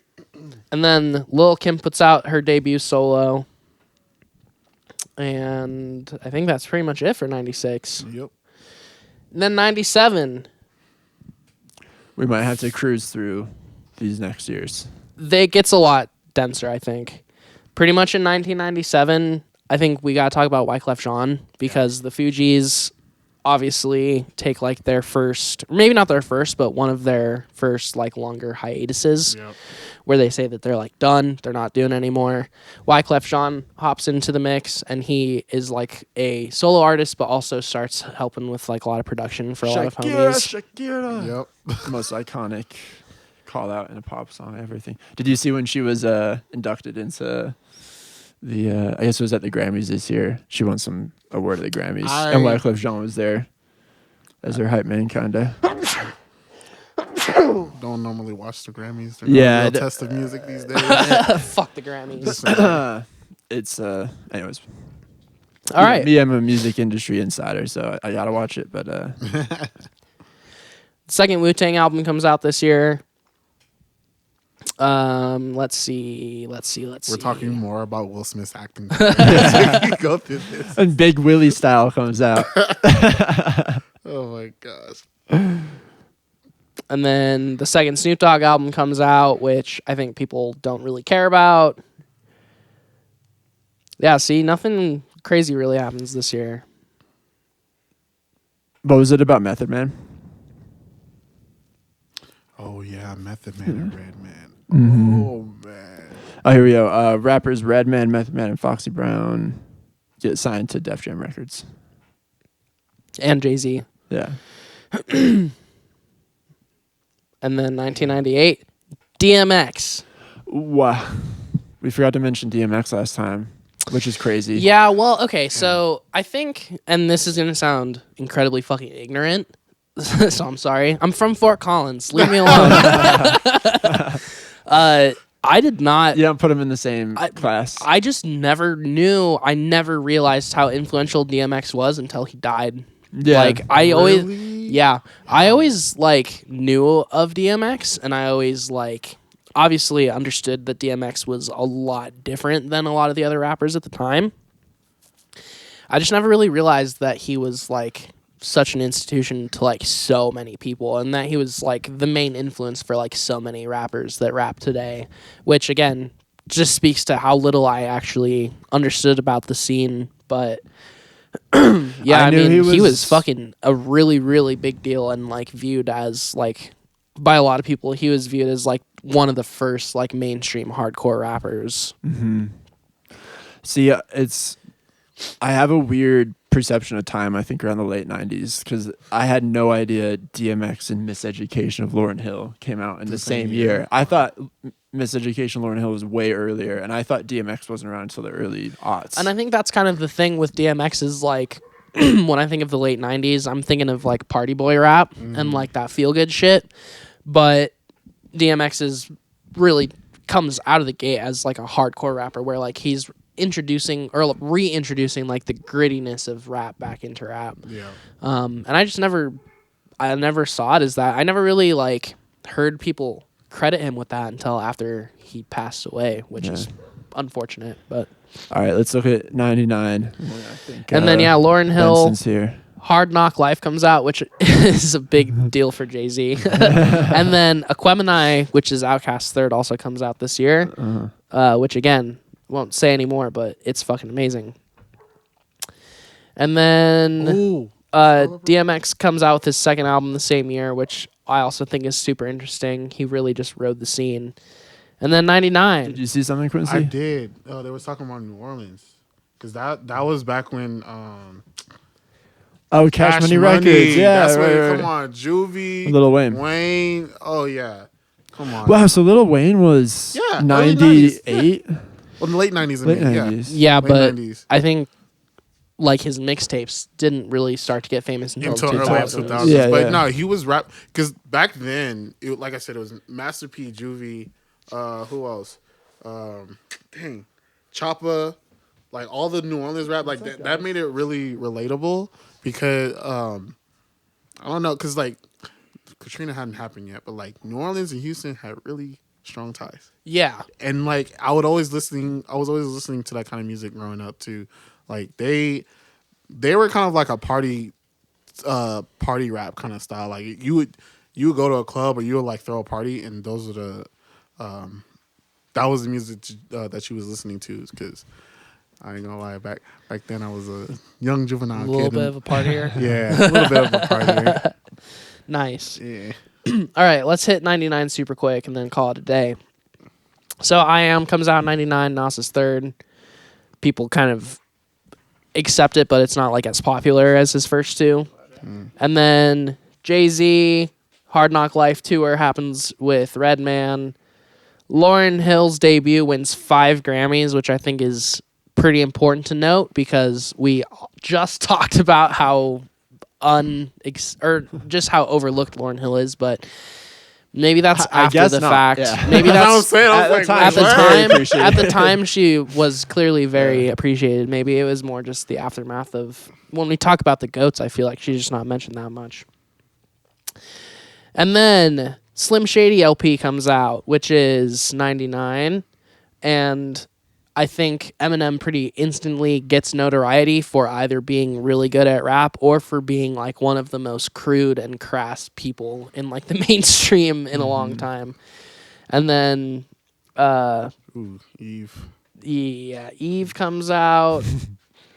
then Lil' Kim puts out her debut solo. And I think that's pretty much it for 96. Yep. And then 97. We might have to cruise through these next years. It gets a lot denser, I think. Pretty much in 1997, I think we got to talk about Wyclef Jean because the Fugees obviously take like their first, maybe not their first, but one of their first like longer hiatuses where they say that they're like done, they're not doing anymore. Wyclef Jean hops into the mix and he is like a solo artist, but also starts helping with like a lot of production for a lot of homies. Shakira. Yep. The most iconic call out in a pop song, everything. Did you see when she was inducted into the I guess it was at the Grammys this year? She won some award at the Grammys, and Wyclef Jean was there as her hype man, kinda. Don't normally watch the Grammys. They're not a real test of music these days. Fuck the Grammys. It's anyways. All right. Me, I'm a music industry insider, so I gotta watch it. But second Wu-Tang album comes out this year. Let's see. We're talking more about Will Smith's acting. Go through this. And Big Willie Style comes out. Oh my gosh. And then the second Snoop Dogg album comes out, which I think people don't really care about. Yeah, see, nothing crazy really happens this year. What was it about Method Man? Oh yeah, Method Man and Redman. Mm-hmm. Oh man. Oh, here we go. Rappers Redman, Method Man, and Foxy Brown get signed to Def Jam Records. And Jay-Z. Yeah. And then 1998, DMX. Wow. We forgot to mention DMX last time, which is crazy. Yeah, well, okay, so I think, and this is going to sound incredibly fucking ignorant, so I'm sorry. I'm from Fort Collins. Leave me alone. I did not. You don't put him in the same class. I just never knew. I never realized how influential DMX was until he died. Yeah. Like, I always like knew of DMX, and I always like obviously understood that DMX was a lot different than a lot of the other rappers at the time. I just never really realized that he was like such an institution to like so many people, and that he was like the main influence for like so many rappers that rap today, which again just speaks to how little I actually understood about the scene. But yeah, I mean, he was fucking a really, really big deal, and like viewed as like by a lot of people, he was viewed as like one of the first like mainstream hardcore rappers. Mm-hmm. See, I have a weird perception of time, I think, around the late 90s, because I had no idea DMX and Miseducation of Lauryn Hill came out in the same year. I thought Miseducation of Lauryn Hill was way earlier, and I thought DMX wasn't around until the early aughts. And I think that's kind of the thing with DMX is like, when I think of the late 90s, I'm thinking of like party boy rap and like that feel good shit. But DMX is really comes out of the gate as like a hardcore rapper where like he's introducing or reintroducing like the grittiness of rap back into rap. Yeah. And I never saw it as that. I never really like heard people credit him with that until after he passed away, which is unfortunate. But all right, let's look at 99. And then Lauryn Hill, Benson's here. Hard Knock Life comes out, which is a big deal for Jay-Z. And then Aquemini, which is Outkast's third, also comes out this year, which again, won't say anymore, but it's fucking amazing. And then DMX comes out with his second album the same year, which I also think is super interesting. He really just rode the scene. And then 99. Did you see something, Quincy? I did. They were talking about New Orleans. Because that was back when... Cash Money Records. Yeah, that's right. Come on, Juvie, Lil Wayne. Wayne. Oh yeah, come on. Wow, so Lil Wayne was 98. Well, in the late 90s. Late 90s. Yeah, late but 90s. I think like his mixtapes didn't really start to get famous until early 2000s. Yeah, but yeah. no, he was rap because back then, like I said, it was Master P, Juvie. Who else? Choppa. Like all the New Orleans rap, like that made it really relatable. Because I don't know, because like Katrina hadn't happened yet, but like New Orleans and Houston had really strong ties. Yeah, and like I was always listening to that kind of music growing up too. Like they were kind of like a party rap kind of style. Like you you would go to a club or you would like throw a party, and those are the that was the music that she was listening to. Because I ain't gonna lie, back then I was a young juvenile A little kid. bit of a partier. Yeah, a little bit of a partier. Nice. Yeah. All right, let's hit 99 super quick and then call it a day. So I Am comes out in 99, Nas is third. People kind of accept it, but it's not like as popular as his first two. And then Jay-Z, Hard Knock Life Tour happens with Redman. Lauryn Hill's debut wins 5 Grammys, which I think is pretty important to note because we just talked about how just how overlooked Lauryn Hill is, but maybe that's after the fact. Yeah. Maybe that's at the time she was clearly very appreciated. Maybe it was more just the aftermath of when we talk about the GOATs. I feel like she's just not mentioned that much. And then Slim Shady LP comes out, which is 99, and I think Eminem pretty instantly gets notoriety for either being really good at rap or for being like one of the most crude and crass people in like the mainstream in a long time. And then Eve. Yeah, Eve comes out.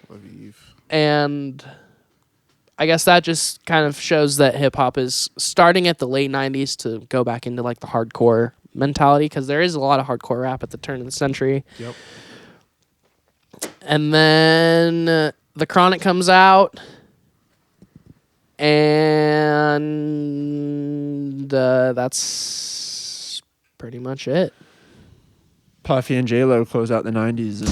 Love Eve. And I guess that just kind of shows that hip hop is starting at the late 90s to go back into like the hardcore mentality, because there is a lot of hardcore rap at the turn of the century. Yep. And then The Chronic comes out, and that's pretty much it. Puffy and J-Lo close out the 90s.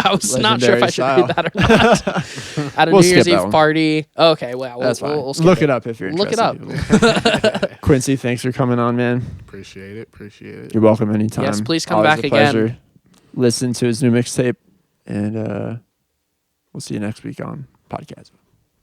I was not sure if I should read that or not. At a We'll New Year's skip that Eve one. party. Okay, well, That's fine. we'll skip Look it up if you're Look interested. it up. Quincy, thanks for coming on, man. Appreciate it. You're welcome anytime. Yes, please come Always back a again. pleasure. Listen to his new mixtape, and we'll see you next week on Podcadzo.